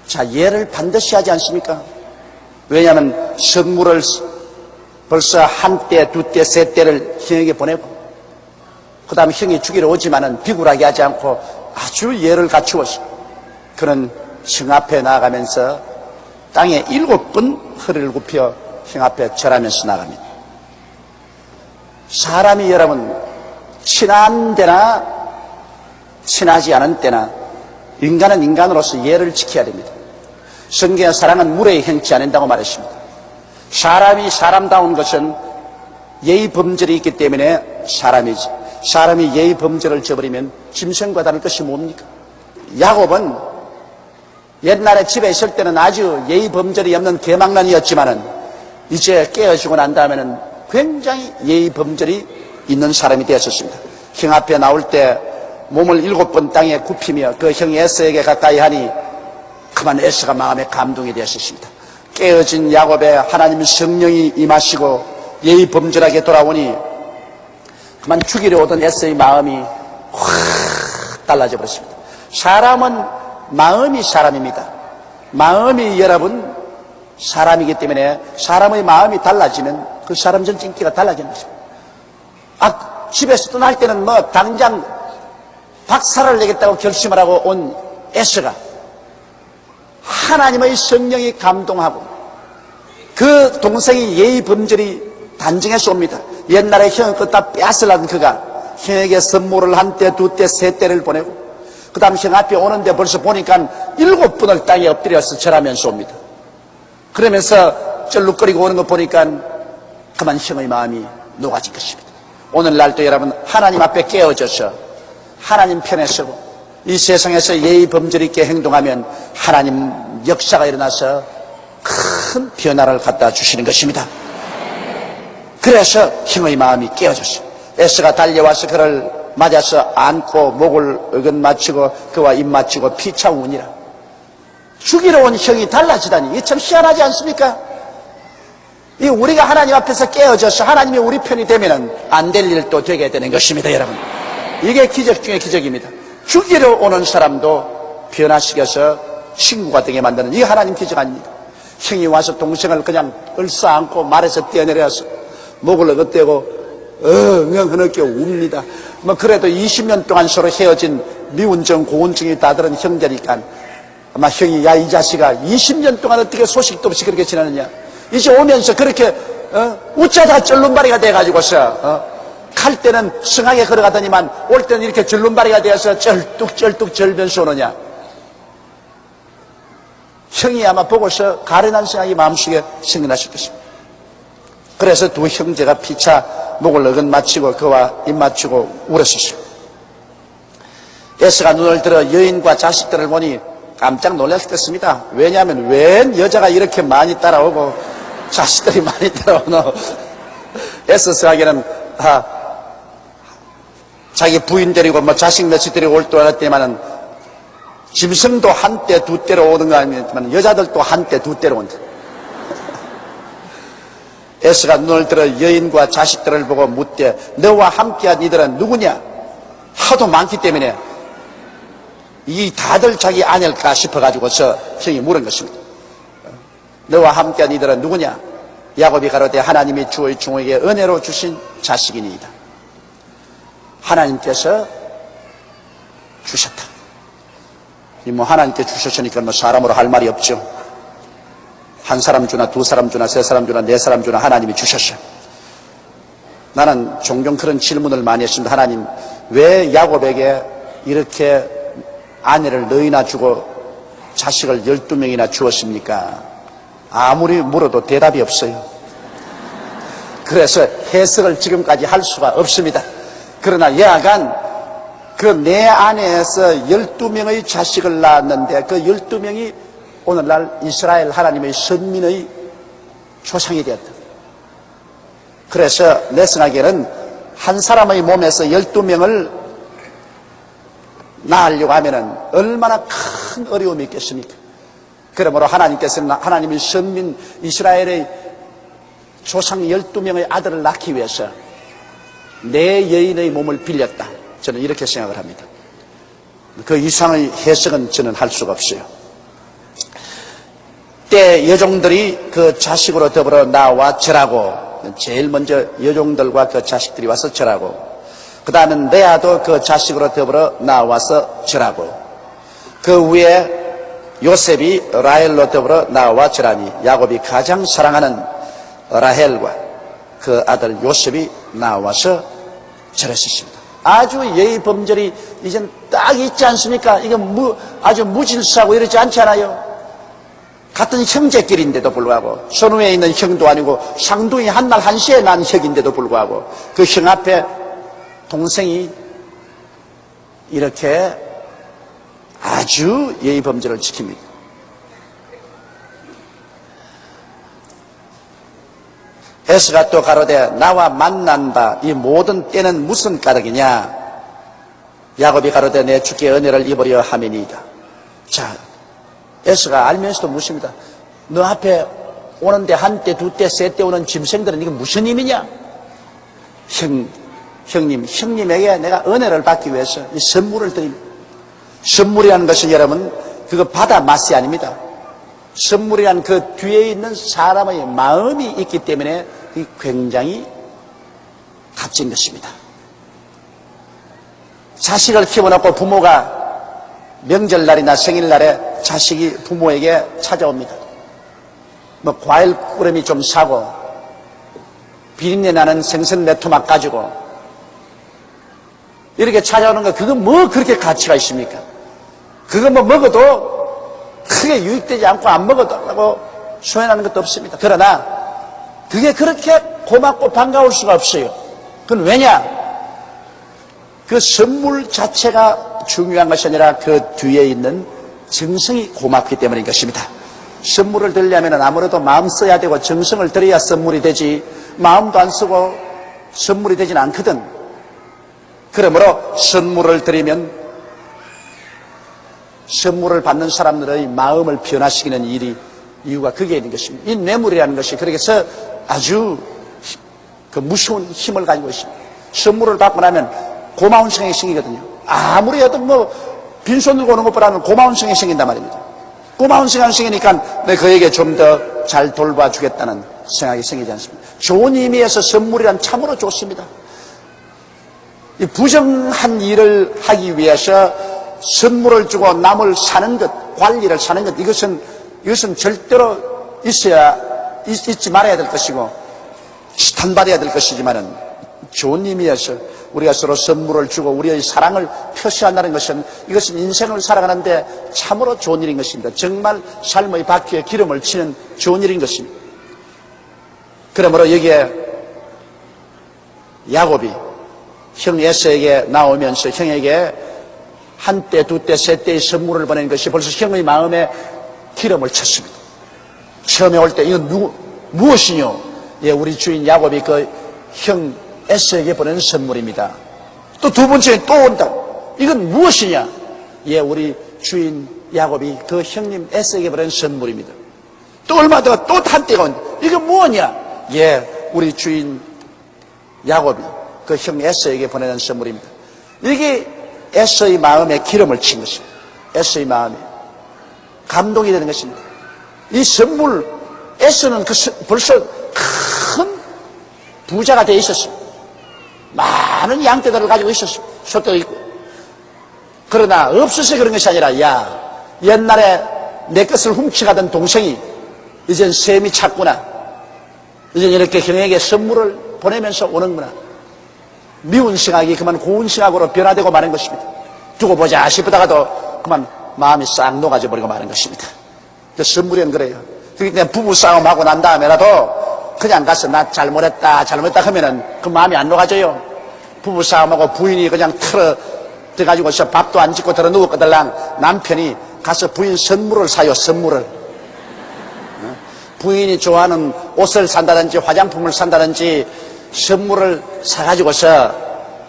A: 자, 예를 반드시 하지 않습니까? 왜냐하면 성물을 벌써 한 때, 두 때, 세 때를 형에게 보내고, 그 다음에 형이 죽이러 오지만은 비굴하게 하지 않고 아주 예를 갖추어서 그는 형 앞에 나아가면서 땅에 7번 허리를 굽혀 형 앞에 절하면서 나갑니다. 사람이 여러분 친한 데나 친하지 않은 때나 인간은 인간으로서 예를 지켜야 됩니다. 성경의 사랑은 물에 행치 않는다고 말했습니다. 사람이 사람다운 것은 예의 범절이 있기 때문에 사람이지, 사람이 예의 범죄를 저버리면 짐승과 다를 것이 뭡니까? 야곱은 옛날에 집에 있을 때는 아주 예의 범절이 없는 개망난이었지만은 이제 깨어지고 난 다음에는 굉장히 예의 범절이 있는 사람이 되었습니다. 형 앞에 나올 때 몸을 7번 땅에 굽히며 그 형이 에서에게 가까이 하니 그만 에서가 마음에 감동이 되었습니다. 깨어진 야곱에 하나님의 성령이 임하시고 예의 범절하게 돌아오니 그만 죽이려 오던 에서의 마음이 확 달라져 버렸습니다. 사람은 마음이 사람입니다. 마음이 여러분 사람이기 때문에 사람의 마음이 달라지면 그 사람 전체 인기가 달라지는 것입니다. 집에서 떠날 때는 당장 박살을 내겠다고 결심을 하고 온 에서가 하나님의 성령이 감동하고 그 동생이 예의 범절이 단정해서 옵니다. 옛날에 형의 것 다 빼앗으려던 그가 형에게 선물을 한 때, 두 때, 세 때를 보내고 그 다음 형 앞에 오는데 벌써 보니까 7번을 땅에 엎드려서 절하면서 옵니다. 그러면서 쩔룩거리고 오는 거 보니까 그만 형의 마음이 녹아진 것입니다. 오늘날도 여러분 하나님 앞에 깨어져서 하나님 편에 서고 이 세상에서 예의 범절 있게 행동하면 하나님 역사가 일어나서 큰 변화를 갖다 주시는 것입니다. 그래서 형의 마음이 깨어졌어요. 에서가 달려와서 그를 맞아서 안고 목을 어긋맞추고 그와 입 맞추고 피차우니라. 죽이러 온 형이 달라지다니 이게 참 희한하지 않습니까? 이 우리가 하나님 앞에서 깨어져서 하나님이 우리 편이 되면 안 될 일도 되게 되는 것입니다. 여러분 이게 기적 중에 기적입니다. 죽이러 오는 사람도 변화시켜서 친구가 되게 만드는 이게 하나님 기적 아닙니다. 형이 와서 동생을 그냥 얼싸안고 말에서 뛰어내려서 목을 어긋대고 그냥 흐느껴 웁니다. 그래도 20년 동안 서로 헤어진 미운정 고운정이 다들은 형제니까 아마 형이 야 이 자식아 20년 동안 어떻게 소식도 없이 그렇게 지내느냐 이제 오면서 그렇게 웃자다 절름발이가 돼가지고서 갈 때는 승하게 걸어가더니만 올 때는 이렇게 절름발이가 되어서 쩔뚝쩔뚝 절면서 오느냐. 형이 아마 보고서 가련한 생각이 마음속에 생겨나실 것입니다. 그래서 두 형제가 피차 목을 어긋맞추고 그와 입 맞추고 울었었습니다. 에서가 눈을 들어 여인과 자식들을 보니 깜짝 놀랐겠습니다. 왜냐하면 웬 여자가 이렇게 많이 따라오고 자식들이 많이 따라오노. 에서 생각에는 자기 부인 데리고 자식 며칠 데리고 올 줄 알았더니만은 짐승도 한때 두 때로 오는 거 아니지만 여자들도 한때 두 때로 온다. 에서가 눈을 들어 여인과 자식들을 보고 묻되 너와 함께한 이들은 누구냐? 하도 많기 때문에 이 다들 자기 아내일까 싶어가지고서 형이 물은 것입니다. 너와 함께한 이들은 누구냐? 야곱이 가로되 하나님이 주의 종에게 은혜로 주신 자식이니이다. 하나님께서 주셨다. 하나님께 주셨으니까 사람으로 할 말이 없죠. 한 사람 주나 두 사람 주나 세 사람 주나 네 사람 주나 하나님이 주셨어요. 나는 종종 그런 질문을 많이 했습니다. 하나님 왜 야곱에게 이렇게 아내를 너희나 주고 자식을 12명이나 주었습니까? 아무리 물어도 대답이 없어요. 그래서 해석을 지금까지 할 수가 없습니다. 그러나 여하간 그 내 아내에서 12명의 자식을 낳았는데 그 12명이 오늘날 이스라엘 하나님의 선민의 조상이 되었다. 그래서 내 생각에는 한 사람의 몸에서 12명을 낳으려고 하면은 얼마나 큰 어려움이 있겠습니까? 그러므로 하나님께서는 하나님의 선민 이스라엘의 조상 12명의 아들을 낳기 위해서 내 여인의 몸을 빌렸다. 저는 이렇게 생각을 합니다. 그 이상의 해석은 저는 할 수가 없어요. 때 여종들이 그 자식으로 더불어 나와 절하고 제일 먼저 여종들과 그 자식들이 와서 절하고 그 다음엔 레아도 그 자식으로 더불어 나와서 절하고 그 위에 요셉이 라헬로 더불어 나와 절하니 야곱이 가장 사랑하는 라헬과 그 아들 요셉이 나와서 절했습니다. 아주 예의 범절이 이젠 딱 있지 않습니까? 이게 아주 무질서하고 이러지 않잖아요. 같은 형제끼리인데도 불구하고 선후에 있는 형도 아니고 상둥이 한날 한시에 난 형인데도 불구하고 그 형 앞에 동생이 이렇게 아주 예의 범절을 지킵니다. 에서가 또 가로되 나와 만난다 이 모든 때는 무슨 까닭이냐. 야곱이 가로되 내 주께 은혜를 입으려 함이니이다. 자, 에서가 알면서도 묻습니다. 너 앞에 오는데 한 때, 두 때, 세 때 오는 짐승들은 이게 무슨 힘이냐? 형님에게 내가 은혜를 받기 위해서 이 선물을 드립니다. 선물이라는 것은 여러분 그거 받아 맛이 아닙니다. 선물이란 그 뒤에 있는 사람의 마음이 있기 때문에 굉장히 값진 것입니다. 자식을 키워놓고 부모가 명절날이나 생일날에 자식이 부모에게 찾아옵니다. 뭐 과일 꾸러미 좀 사고 비린내 나는 생선 몇 토막 가지고 이렇게 찾아오는 거 그거 뭐 그렇게 가치가 있습니까? 그거 뭐 먹어도 크게 유익되지 않고 안 먹어도 소연하는 것도 없습니다. 그러나 그게 그렇게 고맙고 반가울 수가 없어요. 그건 왜냐? 그 선물 자체가 중요한 것이 아니라 그 뒤에 있는 정성이 고맙기 때문인 것입니다. 선물을 드리려면 아무래도 마음 써야 되고 정성을 들여야 선물이 되지 마음도 안 쓰고 선물이 되진 않거든. 그러므로 선물을 드리면 선물을 받는 사람들의 마음을 변화시키는 이유가 그게 있는 것입니다. 이 뇌물이라는 것이 그래서 아주 그 무서운 힘을 가지고 있습니다. 선물을 받고 나면 고마운 성이 생기거든요. 아무리 해도 뭐 빈손 들고 오는 것보다는 고마운 성이 생긴단 말입니다. 고마운 생각이 생기니까 내가 그에게 좀 더 잘 돌봐주겠다는 생각이 생기지 않습니다. 좋은 의미에서 선물이란 참으로 좋습니다. 이 부정한 일을 하기 위해서 선물을 주고 남을 사는 것, 관리를 사는 것, 이것은 절대로 잊지 말아야 될 것이고, 지탄받아야 될 것이지만은, 좋은 의미에서 우리가 서로 선물을 주고 우리의 사랑을 표시한다는 것은 이것은 인생을 살아가는데 참으로 좋은 일인 것입니다. 정말 삶의 바퀴에 기름을 치는 좋은 일인 것입니다. 그러므로 여기에 야곱이 형 에서에게 나오면서 형에게 한 때, 두 때, 세 때의 선물을 보낸 것이 벌써 형의 마음에 기름을 쳤습니다. 처음에 올 때 이건 무엇이뇨? 예, 우리 주인 야곱이 그 형 에서에게 보낸 선물입니다. 또 두 번째에 또 온다. 이건 무엇이냐? 예, 우리 주인 야곱이 그 형님 에서에게 보낸 선물입니다. 또 얼마 더 또 한 때가 온다. 이건 뭐냐? 예, 우리 주인 야곱이 그 형 에서에게 보내는 선물입니다. 이게 에서의 마음에 기름을 친 것입니다. 에서의 마음에 감동이 되는 것입니다. 이 선물, 에서는 벌써 큰 부자가 되어 있었습니다. 많은 양떼들을 가지고 있었습니다. 소떼도 있고. 그러나 없어서 그런 것이 아니라, 야, 옛날에 내 것을 훔쳐가던 동생이 이젠 셈이 찼구나. 이젠 이렇게 형에게 선물을 보내면서 오는구나. 미운 생각이 그만 고운 생각으로 변화되고 마는 것입니다. 두고 보자 싶다가도 그만 마음이 싹 녹아져 버리고 마는 것입니다. 그 선물은 그래요. 그러니까 부부 싸움하고 난 다음에라도 그냥 가서 나 잘못했다 하면은 그 마음이 안 녹아져요. 부부 싸움하고 부인이 그냥 들어가지고서 밥도 안 짓고 들어 누웠거들랑 남편이 가서 부인 선물을 사요. 선물을. 부인이 좋아하는 옷을 산다든지 화장품을 산다든지 선물을 사가지고서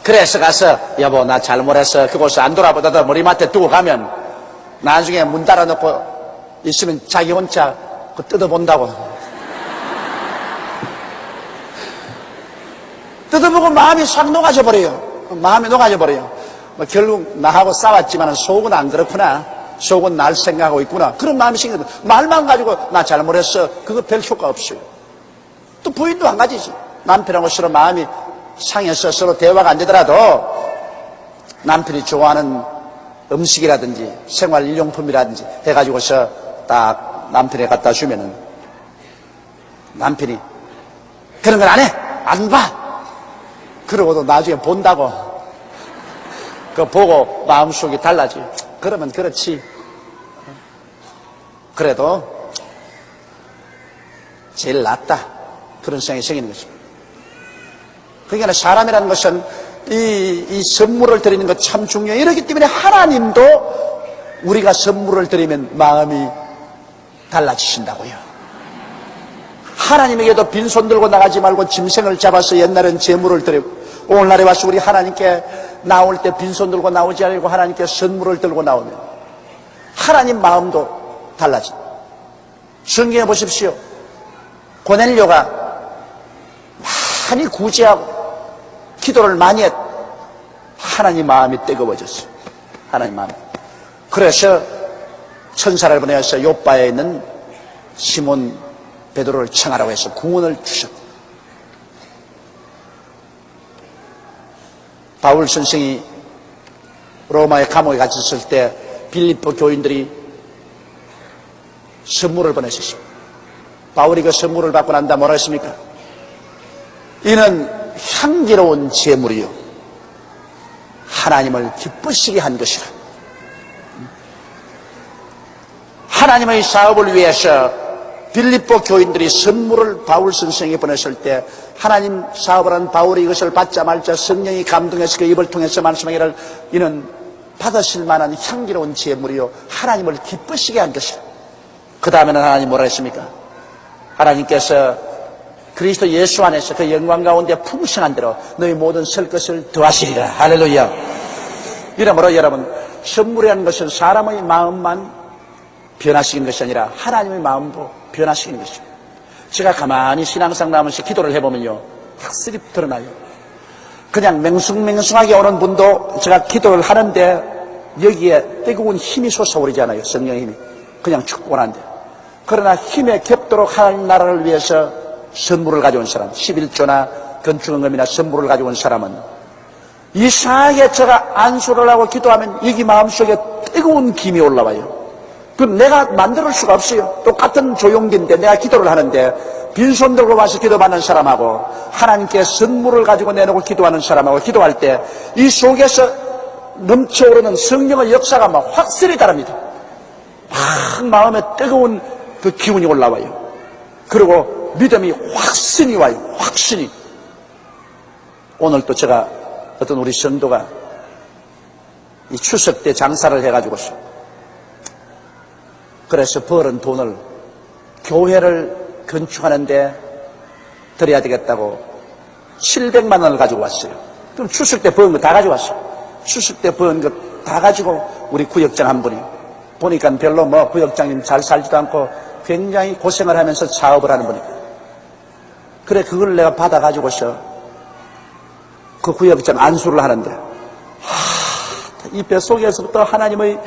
A: 그래서 가서 여보 나 잘못했어 그곳을 안 돌아보다가 머리맡에 두고 가면 나중에 문 닫아놓고 있으면 자기 혼자 뜯어본다고. 뜯어보고 마음이 싹 녹아져 버려요. 마음이 녹아져 버려요. 뭐 결국 나하고 싸웠지만 속은 안 그렇구나. 속은 날 생각하고 있구나. 그런 마음이 생기거든. 말만 가지고 나 잘못했어. 그거 별 효과 없어요. 또 부인도 한 가지지. 남편하고 서로 마음이 상해서 서로 대화가 안 되더라도 남편이 좋아하는 음식이라든지 생활일용품이라든지 해가지고서 딱 남편에 갖다 주면은 남편이 그런 건 안 해. 안 봐. 그러고도 나중에 본다고. 그거 보고 마음속이 달라져요. 그러면 그렇지. 그래도 제일 낫다. 그런 생각이 생기는 것입니다. 그러니까 사람이라는 것은 이 선물을 드리는 것 참 중요해요. 이렇기 때문에 하나님도 우리가 선물을 드리면 마음이 달라지신다고요. 하나님에게도 빈손 들고 나가지 말고 짐승을 잡아서 옛날엔 제물을 드리고, 오늘날에 와서 우리 하나님께 나올 때 빈손 들고 나오지 않고 하나님께 선물을 들고 나오면 하나님 마음도 달라집니다. 성경에 보십시오. 고넬료가 많이 구제하고 기도를 많이 했. 하나님 마음이 뜨거워졌어요. 하나님 마음이. 그래서 천사를 보내서 요바에 있는 시몬 베드로를 청하라고 해서 구원을 주셨다. 바울 선생이 로마의 감옥에 갇혔을 때 빌립보 교인들이 선물을 보내셨습니다. 바울이 그 선물을 받고 난 다음에 뭐라 했습니까? 이는 향기로운 제물이요 하나님을 기쁘시게 한 것이라. 하나님의 사업을 위해서 빌립보 교인들이 선물을 바울 선생에게 보냈을 때 하나님 사업을 한 바울이 이것을 받자 말자 성령이 감동해서 그 입을 통해서 말씀하기를 이는 받으실 만한 향기로운 제물이요 하나님을 기쁘시게 한 것이라. 그 다음에는 하나님 뭐라 했습니까? 하나님께서 그리스도 예수 안에서 그 영광 가운데 풍성한 대로 너희 모든 설 것을 더하시리라. 할렐루야. 이러므로 여러분, 선물이라는 것은 사람의 마음만 변화시키는 것이 아니라 하나님의 마음도 변화시키는 것입니다. 제가 가만히 신앙생활 하면서 기도를 해보면요, 확실히 드러나요. 그냥 맹숭맹숭하게 오는 분도 제가 기도를 하는데 여기에 뜨거운 힘이 솟아오르잖아요. 성령의 힘이. 그냥 축복을 하는데. 그러나 힘에 겹도록 하나님 나라를 위해서 선물을 가져온 사람, 11조나 건축원금이나 선물을 가져온 사람은 이상하게 제가 안수를 하고 기도하면 여기 마음속에 뜨거운 김이 올라와요. 그럼 내가 만들 수가 없어요. 똑같은 조용기인데 내가 기도를 하는데 빈손 들고 와서 기도받는 사람하고 하나님께 선물을 가지고 내놓고 기도하는 사람하고 기도할 때 이 속에서 넘쳐오르는 성령의 역사가 막 확실히 다릅니다. 막 마음에 뜨거운 그 기운이 올라와요. 그리고 믿음이 확신이 와요. 확신이. 오늘 또 제가 어떤 우리 성도가 이 추석 때 장사를 해가지고서 그래서 벌은 돈을 교회를 건축하는데 드려야 되겠다고 700만 원을 가지고 왔어요. 그럼 추석 때 버은 거 다 가져왔어요. 추석 때 버은 거 다 가지고 우리 구역장 한 분이 보니까 별로 뭐 구역장님 잘 살지도 않고 굉장히 고생을 하면서 사업을 하는 분이에요. 그래 그걸 내가 받아가지고서 그 구역장 안수를 하는데 이 뱃속에서부터 하나님의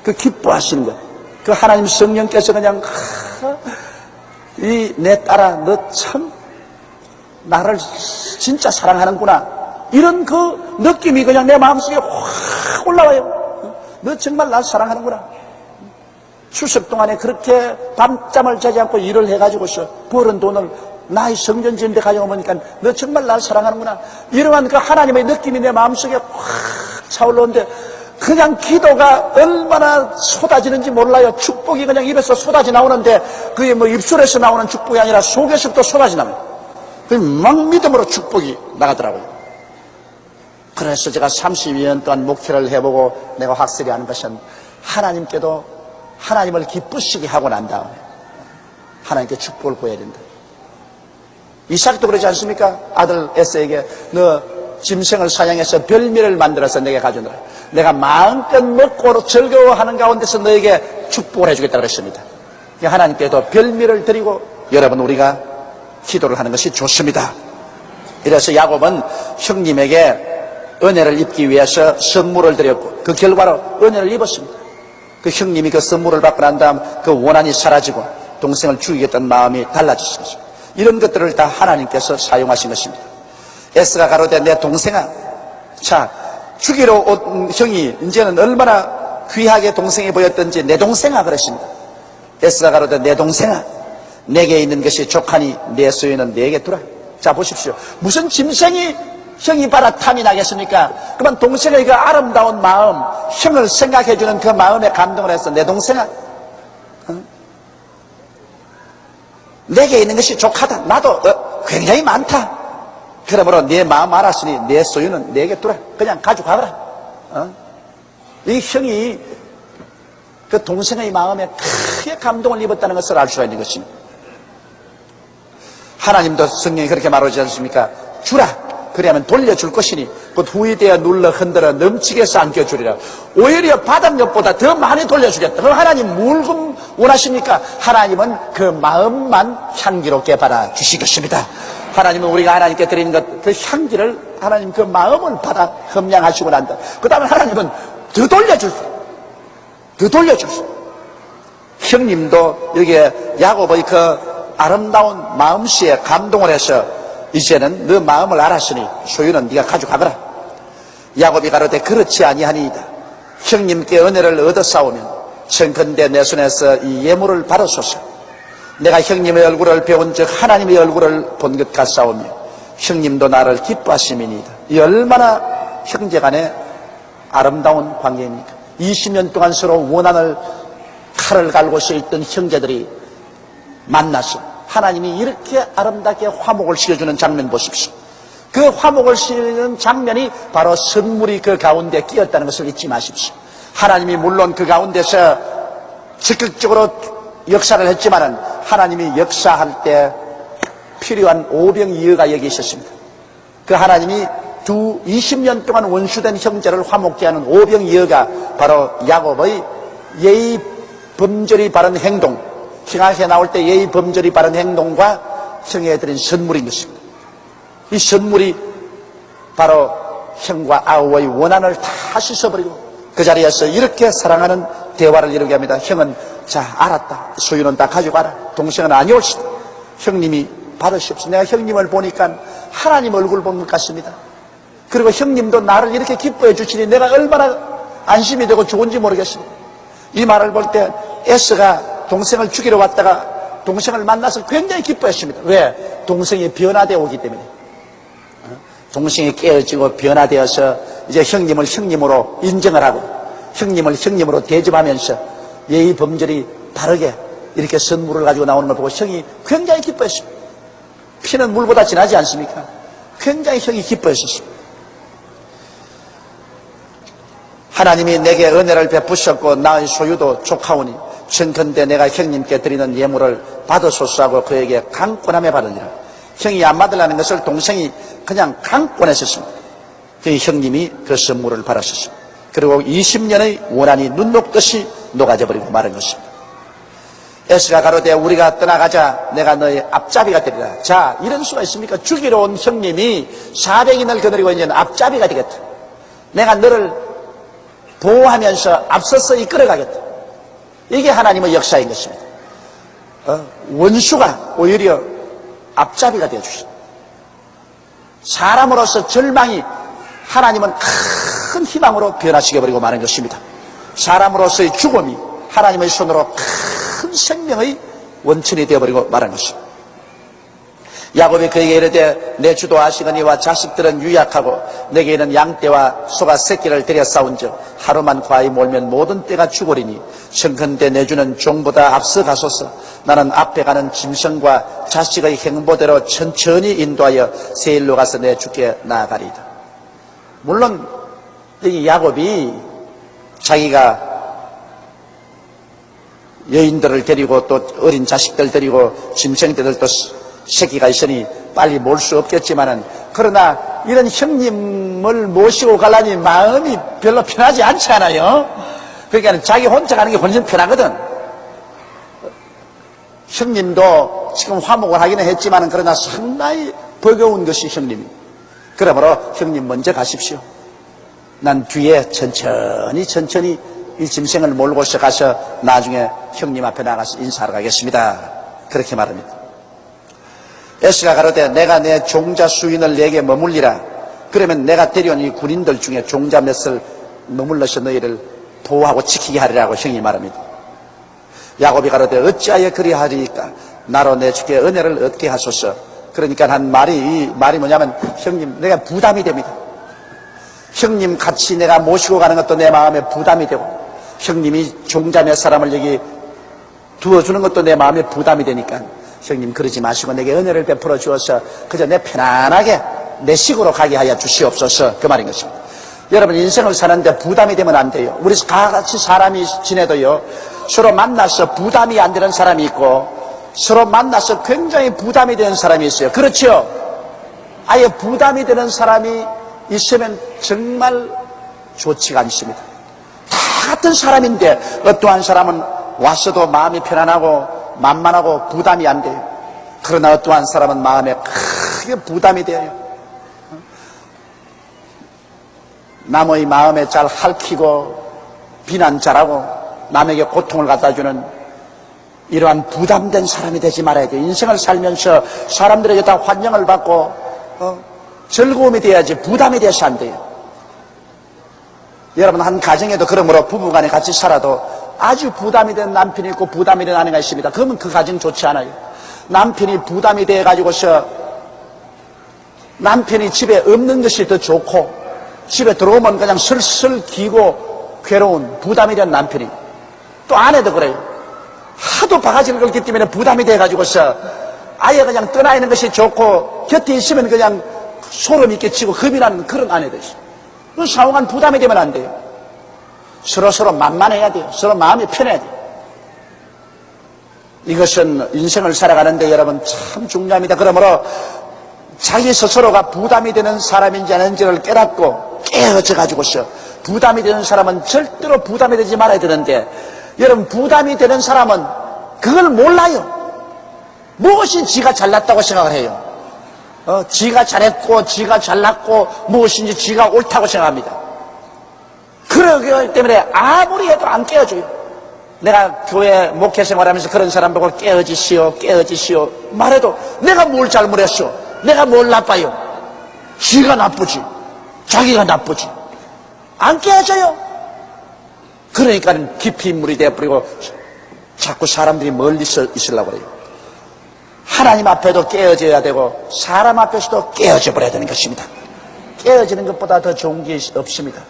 A: 그 기뻐하시는 것, 그 하나님 성령께서 그냥 이 내 딸아 너 참 나를 진짜 사랑하는구나 이런 그 느낌이 그냥 내 마음속에 확 올라와요. 너 정말 날 사랑하는구나. 추석 동안에 그렇게 밤잠을 자지 않고 일을 해가지고서 벌은 돈을 나의 성전 지은 데 가져오니까 너 정말 날 사랑하는구나. 이러한 그 하나님의 느낌이 내 마음속에 확 차올라오는데 그냥 기도가 얼마나 쏟아지는지 몰라요. 축복이 그냥 입에서 쏟아져 나오는데 그게 뭐 입술에서 나오는 축복이 아니라 속에서부터 쏟아져 나와요. 막 믿음으로 축복이 나가더라고요. 그래서 제가 32년 동안 목회를 해보고 내가 확실히 아는 것은 하나님께도 하나님을 기쁘시게 하고 난 다음에 하나님께 축복을 구해야 된다. 이삭도 그러지 않습니까? 아들 에서에게 너 짐승을 사냥해서 별미를 만들어서 내게 가져오라. 내가 마음껏 먹고 즐거워하는 가운데서 너에게 축복을 해주겠다 그랬습니다. 하나님께도 별미를 드리고 여러분 우리가 기도를 하는 것이 좋습니다. 이래서 야곱은 형님에게 은혜를 입기 위해서 선물을 드렸고 그 결과로 은혜를 입었습니다. 그 형님이 그 선물을 받고 난 다음 그 원한이 사라지고 동생을 죽이겠다는 마음이 달라지신 것입니다. 이런 것들을 다 하나님께서 사용하신 것입니다. 에스가 가로되 내 동생아, 자 죽이러 온 형이 이제는 얼마나 귀하게 동생이 보였던지 내 동생아 그러십니다. 에스가 가로되 내 동생아 내게 있는 것이 족하니 내 소유는 내게 두라. 자 보십시오. 무슨 짐승이 형이 봐라 탐이 나겠습니까? 그러면 동생의 그 아름다운 마음, 형을 생각해주는 그 마음에 감동을 해서 내 동생아 내게 있는 것이 족하다. 나도 굉장히 많다. 그러므로 내 마음 알았으니 내 소유는 내게 두라. 그냥 가지고 가거라. 이 형이 그 동생의 마음에 크게 감동을 입었다는 것을 알 수가 있는 것입니다. 하나님도 성경이 그렇게 말하지 않습니까? 주라. 그래야만 돌려줄 것이니 곧 후이되어 눌러 흔들어 넘치게 해서 안겨주리라. 오히려 받은 것보다 더 많이 돌려주겠다. 그럼 하나님 뭘 원하십니까? 하나님은 그 마음만 향기롭게 받아 주실 것입니다. 하나님은 우리가 하나님께 드리는 것, 그 향기를 하나님 그 마음을 받아 흠양하시고 난다. 그 다음에 하나님은 더 돌려줄 수. 형님도 여기에 야곱의 그 아름다운 마음씨에 감동을 해서 이제는 너 마음을 알았으니 소유는 네가 가져가거라. 야곱이 가로되 그렇지 아니하니이다. 형님께 은혜를 얻어싸우면 청컨대 내 손에서 이 예물을 받으소서. 내가 형님의 얼굴을 배운 즉 하나님의 얼굴을 본 것 같사오며 형님도 나를 기뻐하심이니이다. 이 얼마나 형제간의 아름다운 관계입니까? 20년 동안 서로 원한을 칼을 갈고 있던 형제들이 만나서 하나님이 이렇게 아름답게 화목을 시켜주는 장면 보십시오. 그 화목을 시키는 장면이 바로 선물이 그 가운데 끼었다는 것을 잊지 마십시오. 하나님이 물론 그 가운데서 적극적으로 역사를 했지만은 하나님이 역사할 때 필요한 오병이어가 여기 있었습니다. 그 하나님이 20년 동안 원수된 형제를 화목케 하는 오병이어가 바로 야곱의 예의 범절이 바른 행동, 형한테 나올 때 예의 범절이 바른 행동과 형에 드린 선물인 것입니다. 이 선물이 바로 형과 아우의 원한을 다 씻어버리고 그 자리에서 이렇게 사랑하는 대화를 이루게 합니다. 형은 자 알았다. 소유는 다 가져가라. 동생은 아니올시다. 형님이 받으시옵소서. 내가 형님을 보니까 하나님 얼굴 본 것 같습니다. 그리고 형님도 나를 이렇게 기뻐해 주시니 내가 얼마나 안심이 되고 좋은지 모르겠습니다. 이 말을 볼 때 에스가 동생을 죽이러 왔다가 동생을 만나서 굉장히 기뻐했습니다. 왜? 동생이 변화되어 오기 때문에. 동생이 깨어지고 변화되어서 이제 형님을 형님으로 인정을 하고 형님을 형님으로 대접하면서 예의 범절이 바르게 이렇게 선물을 가지고 나오는 걸 보고 형이 굉장히 기뻐했습니다. 피는 물보다 진하지 않습니까? 굉장히 형이 기뻐했었습니다. 하나님이 내게 은혜를 베푸셨고 나의 소유도 족하오니 청컨대 내가 형님께 드리는 예물을 받으소서 하고 그에게 강권함에 받으니라. 형이 안 받으려는 것을 동생이 그냥 강권했었습니다. 그 형님이 그 선물을 받았었습니다. 그리고 20년의 원한이 눈 녹듯이 녹아져버리고 마른 것입니다. 에스가 가로되 우리가 떠나가자. 내가 너의 앞잡이가 되리라. 자, 이런 수가 있습니까? 죽이러 온 형님이 400인을 거느리고 이제는 앞잡이가 되겠다. 내가 너를 보호하면서 앞서서 이끌어가겠다. 이게 하나님의 역사인 것입니다. 원수가 오히려 앞잡이가 되어주십니다. 사람으로서 절망이 하나님은 큰 희망으로 변화시켜버리고 마는 것입니다. 사람으로서의 죽음이 하나님의 손으로 큰 생명의 원천이 되어버리고 말한 것입니다. 야곱이 그에게 이르되 내 주도 아시거니와 자식들은 유약하고 내게는 양떼와 소가 새끼를 데려 싸운즉 하루만 과히 몰면 모든 떼가 죽으리니 청컨대 내 주는 종보다 앞서 가소서. 나는 앞에 가는 짐승과 자식의 행보대로 천천히 인도하여 세일로 가서 내 주께 나아가리이다. 물론 이 야곱이 자기가 여인들을 데리고 또 어린 자식들 데리고 짐승들도 새끼가 있으니 빨리 몰 수 없겠지만은 그러나 이런 형님을 모시고 가려니 마음이 별로 편하지 않지 않아요? 그러니까 자기 혼자 가는 게 훨씬 편하거든. 형님도 지금 화목을 하기는 했지만은 그러나 상당히 버거운 것이 형님이. 그러므로 형님 먼저 가십시오. 난 뒤에 천천히 이 짐승을 몰고서 가서 나중에 형님 앞에 나가서 인사하러 가겠습니다. 그렇게 말합니다. 에스가 가로되 내가 내 종자 수인을 내게 머물리라. 그러면 내가 데려온 이 군인들 중에 종자 몇을 머물러서 너희를 보호하고 지키게 하리라고 형이 말합니다. 야곱이 가로되 어찌하여 그리하리까? 나로 내 주께 은혜를 얻게 하소서. 그러니까 한 말이, 이 말이 뭐냐면 형님 내가 부담이 됩니다. 형님 같이 내가 모시고 가는 것도 내 마음에 부담이 되고 형님이 종자 몇 사람을 여기 두어주는 것도 내 마음에 부담이 되니까 형님 그러지 마시고 내게 은혜를 베풀어 주어서 그저 내 편안하게 내 식으로 가게 하여 주시옵소서, 그 말인 것입니다. 여러분, 인생을 사는데 부담이 되면 안 돼요. 우리 같이 사람이 지내도요, 서로 만나서 부담이 안 되는 사람이 있고 서로 만나서 굉장히 부담이 되는 사람이 있어요. 그렇죠? 아예 부담이 되는 사람이 있으면 정말 좋지가 않습니다. 다 같은 사람인데 어떠한 사람은 왔어도 마음이 편안하고 만만하고 부담이 안 돼요. 그러나 어떠한 사람은 마음에 크게 부담이 돼요. 남의 마음에 잘 핥히고 비난 잘하고 남에게 고통을 갖다주는 이러한 부담된 사람이 되지 말아야 돼요. 인생을 살면서 사람들에게 다 환영을 받고 즐거움이 돼야지 부담이 돼서 안 돼요. 여러분, 한 가정에도 그러므로 부부간에 같이 살아도 아주 부담이 된 남편이 있고 부담이 된 아내가 있습니다. 그러면 그 가정 좋지 않아요. 남편이 부담이 돼가지고서 남편이 집에 없는 것이 더 좋고 집에 들어오면 그냥 슬슬 기고 괴로운 부담이 된 남편이, 또 아내도 그래요. 하도 바가지를 긁기 때문에 부담이 돼가지고서 아예 그냥 떠나 있는 것이 좋고 곁에 있으면 그냥 소름 끼치고 겁이 나는 그런 아내도 있어요. 그 상호간 부담이 되면 안 돼요. 서로 만만해야 돼요. 서로 마음이 편해야 돼요. 이것은 인생을 살아가는데 여러분 참 중요합니다. 그러므로 자기 스스로가 부담이 되는 사람인지 아닌지를 깨닫고 깨어져 가지고서, 부담이 되는 사람은 절대로 부담이 되지 말아야 되는데, 여러분 부담이 되는 사람은 그걸 몰라요. 무엇이 지가 잘났다고 생각을 해요. 지가 잘했고 지가 잘났고 무엇인지 지가 옳다고 생각합니다. 그러기 때문에 아무리 해도 안 깨어져요. 내가 교회 목회 생활하면서 그런 사람 보고 깨어지시오 깨어지시오 말해도 내가 뭘 잘못했어, 내가 뭘 나빠요. 지가 나쁘지, 자기가 나쁘지. 안 깨어져요. 그러니까 깊이 인물이 되어버리고 자꾸 사람들이 멀리 있으려고 그래요. 하나님 앞에도 깨어져야 되고 사람 앞에서도 깨어져 버려야 되는 것입니다. 깨어지는 것보다 더 좋은 게 없습니다.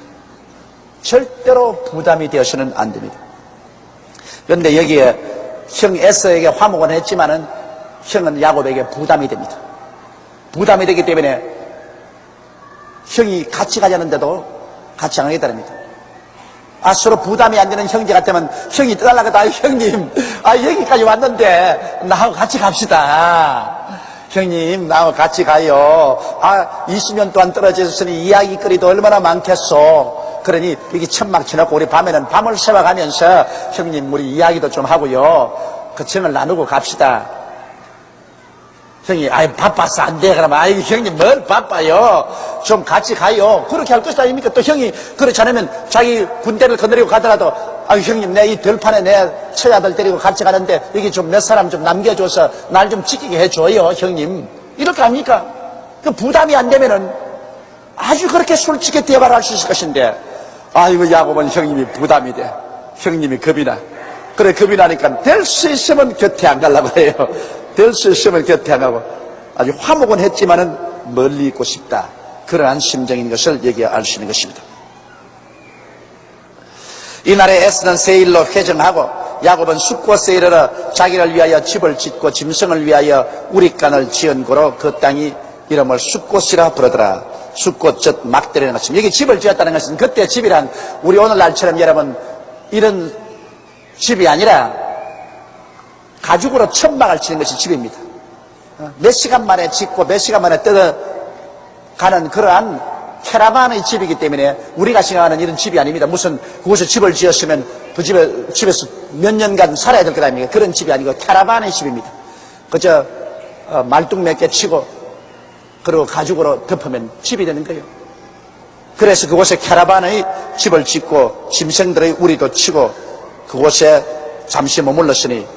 A: 절대로 부담이 되어서는 안 됩니다. 그런데 여기에 형 에서에게 화목은 했지만은 형은 야곱에게 부담이 됩니다. 부담이 되기 때문에 형이 같이 가자는데도 같이 안 하겠다랍니다. 서로 부담이 안 되는 형제 같으면 형이 떠달라고 해도 형님, 여기까지 왔는데 나하고 같이 갑시다. 형님, 나하고 같이 가요. 20년 동안 떨어져 있으니 이야기거리도 얼마나 많겠소. 그러니 여기 천막 쳐놓고 우리 밤에는 밤을 새워가면서 형님 우리 이야기도 좀 하고요, 그 정을 나누고 갑시다. 형이 바빠서 안 돼. 그러면 형님 뭘 바빠요, 좀 같이 가요. 그렇게 할 것이 아닙니까? 또 형이 그렇지 않으면 자기 군대를 거느리고 가더라도 형님 내 이 들판에 내 처자들 데리고 같이 가는데 여기 좀 몇 사람 좀 남겨줘서 날 좀 지키게 해줘요 형님, 이렇게 합니까? 그 부담이 안 되면은 아주 그렇게 솔직히 대화를 할 수 있을 것인데, 야곱은 형님이 부담이 돼. 형님이 겁이 나. 그래, 겁이 나니까 될 수 있으면 곁에 안 가려고 해요. 될 수 있으면 곁에 안 가고 아주 화목은 했지만은 멀리 있고 싶다. 그러한 심정인 것을 여기에 알 수 있는 것입니다. 이날에 에서는 세일로 회정하고 야곱은 숫곳에 이르러 자기를 위하여 집을 짓고 짐승을 위하여 우리간을 지은 고로 그 땅이 이름을 숫곳이라 부르더라. 숫곳 즉 막대라는 것입니다. 여기 집을 지었다는 것은 그때 집이란 우리 오늘날처럼 여러분 이런 집이 아니라 가죽으로 천막을 치는 것이 집입니다. 몇 시간 만에 짓고 몇 시간 만에 뜯어가는 그러한 캐러반의 집이기 때문에 우리가 생각하는 이런 집이 아닙니다. 무슨 그곳에 집을 지었으면 그 집에서 몇 년간 살아야 될 것 아닙니까? 그런 집이 아니고 캐러반의 집입니다. 그저 말뚝 몇 개 치고 그리고 가죽으로 덮으면 집이 되는 거예요. 그래서 그곳에 캐러반의 집을 짓고 짐승들의 우리도 치고 그곳에 잠시 머물렀으니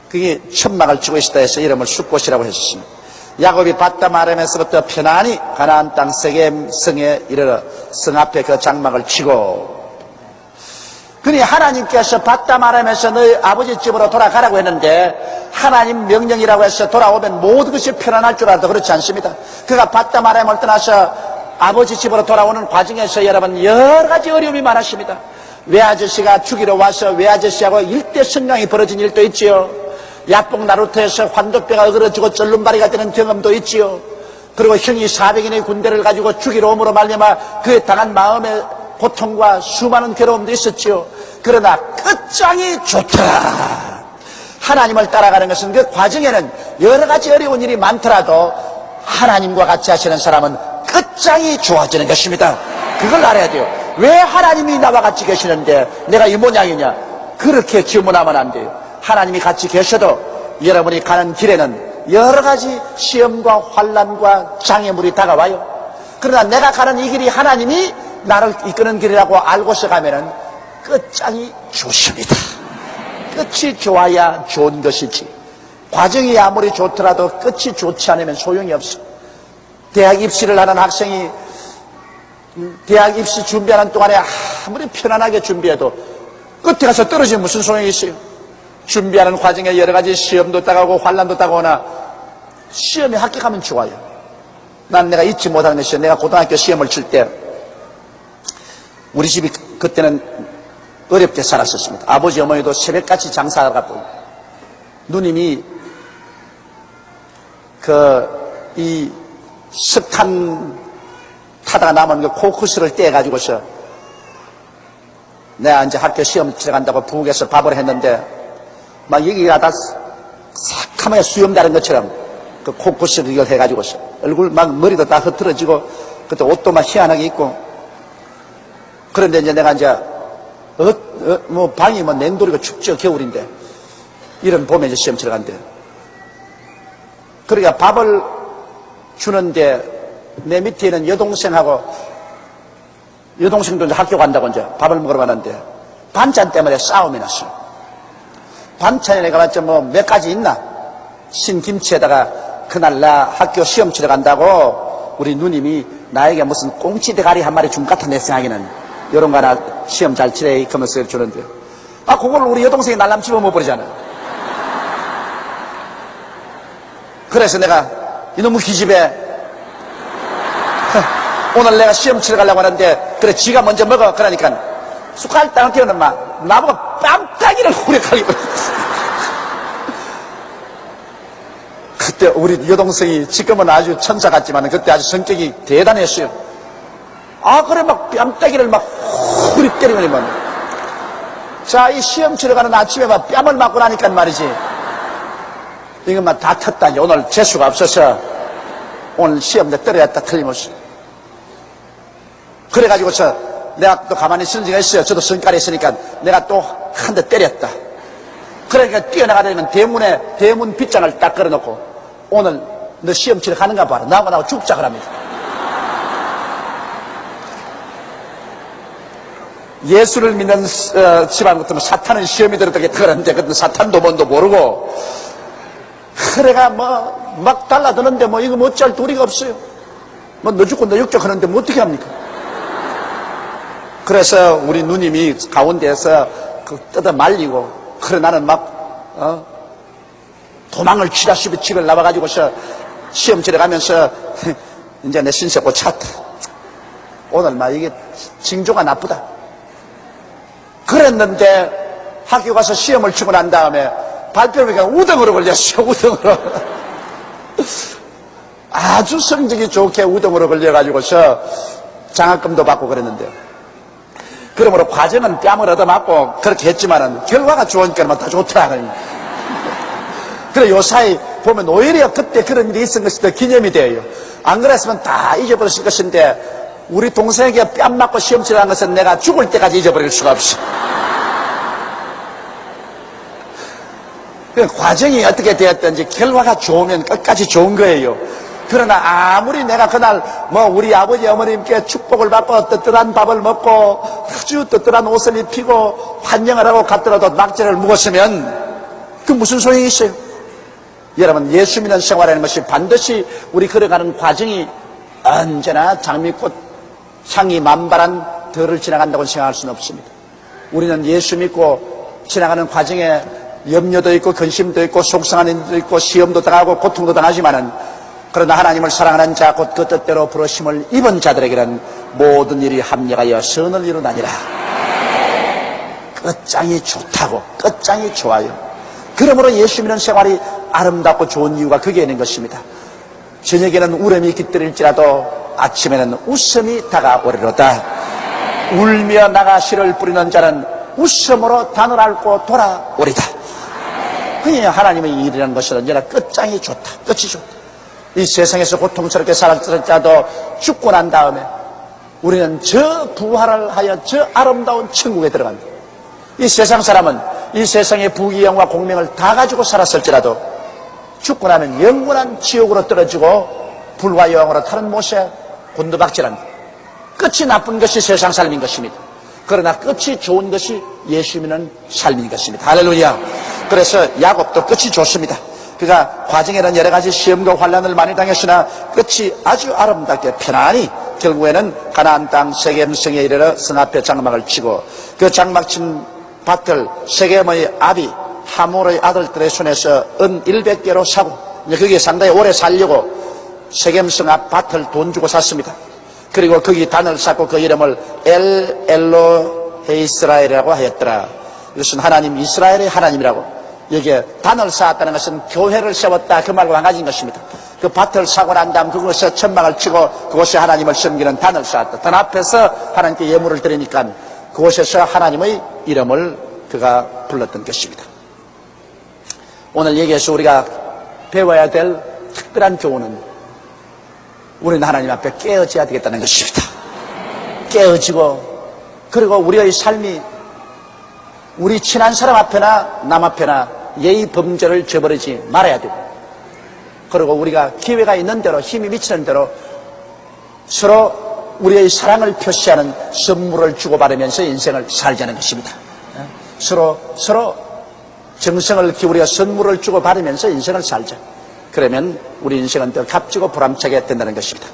A: 그게 천막을 치고 있었다 해서 이름을 숫곳이라고 했습니다. 야곱이 바담 아람에서부터 편안히 가나안 땅 세겜 성에 이르러 성 앞에 그 장막을 치고, 그니 하나님께서 바담 아람에서 너희 아버지 집으로 돌아가라고 했는데 하나님 명령이라고 해서 돌아오면 모든 것이 편안할 줄 알아도 그렇지 않습니다. 그가 바담 아람을 떠나서 아버지 집으로 돌아오는 과정에서 여러분 여러 가지 어려움이 많았습니다. 외아저씨가 죽이러 와서 외아저씨하고 일대 성강이 벌어진 일도 있지요. 야뽕 나루터에서 환도뼈가 어그러지고 절름발이가 되는 경험도 있지요. 그리고 형이 400인의 군대를 가지고 죽이러 옴으로 말미암아 그에 당한 마음의 고통과 수많은 괴로움도 있었지요. 그러나 끝장이 좋더라. 하나님을 따라가는 것은 그 과정에는 여러 가지 어려운 일이 많더라도 하나님과 같이 하시는 사람은 끝장이 좋아지는 것입니다. 그걸 알아야 돼요. 왜 하나님이 나와 같이 계시는데 내가 이 모양이냐? 그렇게 질문하면 안 돼요. 하나님이 같이 계셔도 여러분이 가는 길에는 여러 가지 시험과 환난과 장애물이 다가와요. 그러나 내가 가는 이 길이 하나님이 나를 이끄는 길이라고 알고서 가면은 끝장이 좋습니다. 끝이 좋아야 좋은 것이지, 과정이 아무리 좋더라도 끝이 좋지 않으면 소용이 없어. 대학 입시를 하는 학생이 대학 입시 준비하는 동안에 아무리 편안하게 준비해도 끝에 가서 떨어지면 무슨 소용이 있어요? 준비하는 과정에 여러 가지 시험도 따가고 환난도 따가거나 시험에 합격하면 좋아요. 난 내가 잊지 못하는 것이, 내가 고등학교 시험을 칠 때 우리 집이 그때는 어렵게 살았었습니다. 아버지 어머니도 새벽같이 장사하고 누님이 이 석탄 타다가 남은 그 코크스를 떼가지고서 내가 이제 학교 시험 치러 간다고 부엌에서 밥을 했는데 막 여기가 다 새카맣게 수염 다른 것처럼 그 코크스를 이걸 해가지고서 얼굴 막 머리도 다 흐트러지고 그때 옷도 막 희한하게 입고, 그런데 이제 내가 이제 뭐 방이 뭐 냉돌이고 춥죠, 겨울인데. 이런 봄에 이제 시험 치러 간대. 그러니까 밥을 주는데 내 밑에 있는 여동생도 이제 학교 간다고 이제 밥을 먹으러 가는데 반찬 때문에 싸움이 났어. 반찬에 내가 봤자 뭐 몇 가지 있나? 신김치에다가 그날 나 학교 시험 치러 간다고 우리 누님이 나에게 무슨 꽁치 대가리 한 마리 준 것 같아. 내 생각에는 이런 거 하나 시험 잘 치래 그러면서 주는데, 그걸 우리 여동생이 날람 집어먹어버리잖아. 그래서 내가 이놈의 기집애 오늘 내가 시험 치러 가려고 하는데 그래 지가 먼저 먹어. 그러니까 숟갈 땅을 띄우는 막 나보고 뺨따기를 후려가리고 그때 우리 여동생이 지금은 아주 천사 같지만 그때 아주 성격이 대단했어요. 그래 막 뺨따기를 막 후리 때리면 자, 이 시험 치러 가는 아침에 막 뺨을 맞고 나니까 말이지, 이것만 다 텄다. 오늘 재수가 없어서 오늘 시험에 떨어졌다 틀림없이. 그래가지고서 내가 또 가만히 있는 지가 있어요. 저도 성깔이 있으니까 내가 또 한 대 때렸다. 그러니까 뛰어나가려면 대문 빗장을 딱 걸어놓고 오늘 너 시험 치러 가는가 봐라. 나하고 죽자 그럽니다. 예수를 믿는 집안 같으면 사탄은 시험이 들었다게 그러는데 그때 사탄도 뭔도 모르고 그래가 막 달라드는데 이거 뭐 어찌할 도리가 없어요. 너 죽고 너 육적 하는데 뭐 어떻게 합니까? 그래서 우리 누님이 가운데에서 뜯어 말리고, 그래 나는 도망을 치다시피 집을 나와가지고서 시험 치러 가면서 이제 내 신세 고쳤다. 오늘 이게 징조가 나쁘다. 그랬는데 학교 가서 시험을 치고 난 다음에 발표가 우등으로 걸렸어요. 우등으로. 아주 성적이 좋게 우등으로 걸려가지고서 장학금도 받고 그랬는데요. 그러므로 과정은 뺨을 얻어맞고 그렇게 했지만은 결과가 좋으니까 다 좋더라. 그래 요사이 보면 오히려 그때 그런 일이 있은 것이 더 기념이 돼요. 안 그랬으면 다 잊어버렸을 것인데 우리 동생에게 뺨 맞고 시험 치라는 것은 내가 죽을 때까지 잊어버릴 수가 없어. 과정이 어떻게 되었든지 결과가 좋으면 끝까지 좋은 거예요. 그러나 아무리 내가 그날 우리 아버지 어머님께 축복을 받고 뜨뜻한 밥을 먹고 아주 뜨뜻한 옷을 입히고 환영을 하고 갔더라도 낙제를 묵었으면 그 무슨 소용이 있어요? 여러분, 예수 믿는 생활하는 것이 반드시 우리 걸어가는 과정이 언제나 장미꽃 향이 만발한 들을 지나간다고 생각할 수는 없습니다. 우리는 예수 믿고 지나가는 과정에 염려도 있고 근심도 있고 속상한 일도 있고 시험도 당하고 고통도 당하지만은, 그러나 하나님을 사랑하는 자 곧 그 뜻대로 부르심을 입은 자들에게는 모든 일이 합력하여 선을 이루나니라. 끝장이 좋다고, 끝장이 좋아요. 그러므로 예수 믿는 생활이 아름답고 좋은 이유가 거기에 있는 것입니다. 저녁에는 울음이 깃들일지라도 아침에는 웃음이 다가오리로다. 울며 나가 씨를 뿌리는 자는 웃음으로 단을 앓고 돌아오리다. 그냥 하나님의 일이라는 것은 언제나 끝장이 좋다. 끝이 좋다. 이 세상에서 고통스럽게 살았을지라도 죽고 난 다음에 우리는 저 부활을 하여 저 아름다운 천국에 들어간다. 이 세상 사람은 이 세상의 부귀영화 공명을 다 가지고 살았을지라도 죽고 나면 영원한 지옥으로 떨어지고 불과 여왕으로 타는 못에 곤두박질한다. 끝이 나쁜 것이 세상 삶인 것입니다. 그러나 끝이 좋은 것이 예수 믿는 삶인 것입니다. 할렐루야. 그래서 야곱도 끝이 좋습니다. 그가 과정에는 여러 가지 시험과 환난을 많이 당했으나 끝이 아주 아름답게 편안히 결국에는 가나안 땅 세겜성에 이르러 성 앞에 장막을 치고 그 장막 친 밭을 세겜의 아비 하몰의 아들들의 손에서 은 100개로 사고 거기에 상당히 오래 살려고 세겜성 앞 밭을 돈 주고 샀습니다. 그리고 거기 단을 쌓고 그 이름을 엘로헤이스라엘이라고 하였더라. 이것은 하나님 이스라엘의 하나님이라고. 여기에 단을 쌓았다는 것은 교회를 세웠다 그 말과 한 가지인 것입니다. 그 밭을 사고 난 다음 그곳에 천막을 치고 그곳에 하나님을 섬기는 단을 쌓았다. 단 앞에서 하나님께 예물을 드리니까 그곳에서 하나님의 이름을 그가 불렀던 것입니다. 오늘 여기에서 우리가 배워야 될 특별한 교훈은 우리는 하나님 앞에 깨어져야 되겠다는 것입니다. 깨어지고 그리고 우리의 삶이 우리 친한 사람 앞에나 남 앞에나 예의 범죄를 저버리지 말아야 되고 그리고 우리가 기회가 있는 대로 힘이 미치는 대로 서로 우리의 사랑을 표시하는 선물을 주고받으면서 인생을 살자는 것입니다. 서로 정성을 기울여 선물을 주고받으면서 인생을 살자. 그러면 우리 인생은 더 값지고 보람차게 된다는 것입니다.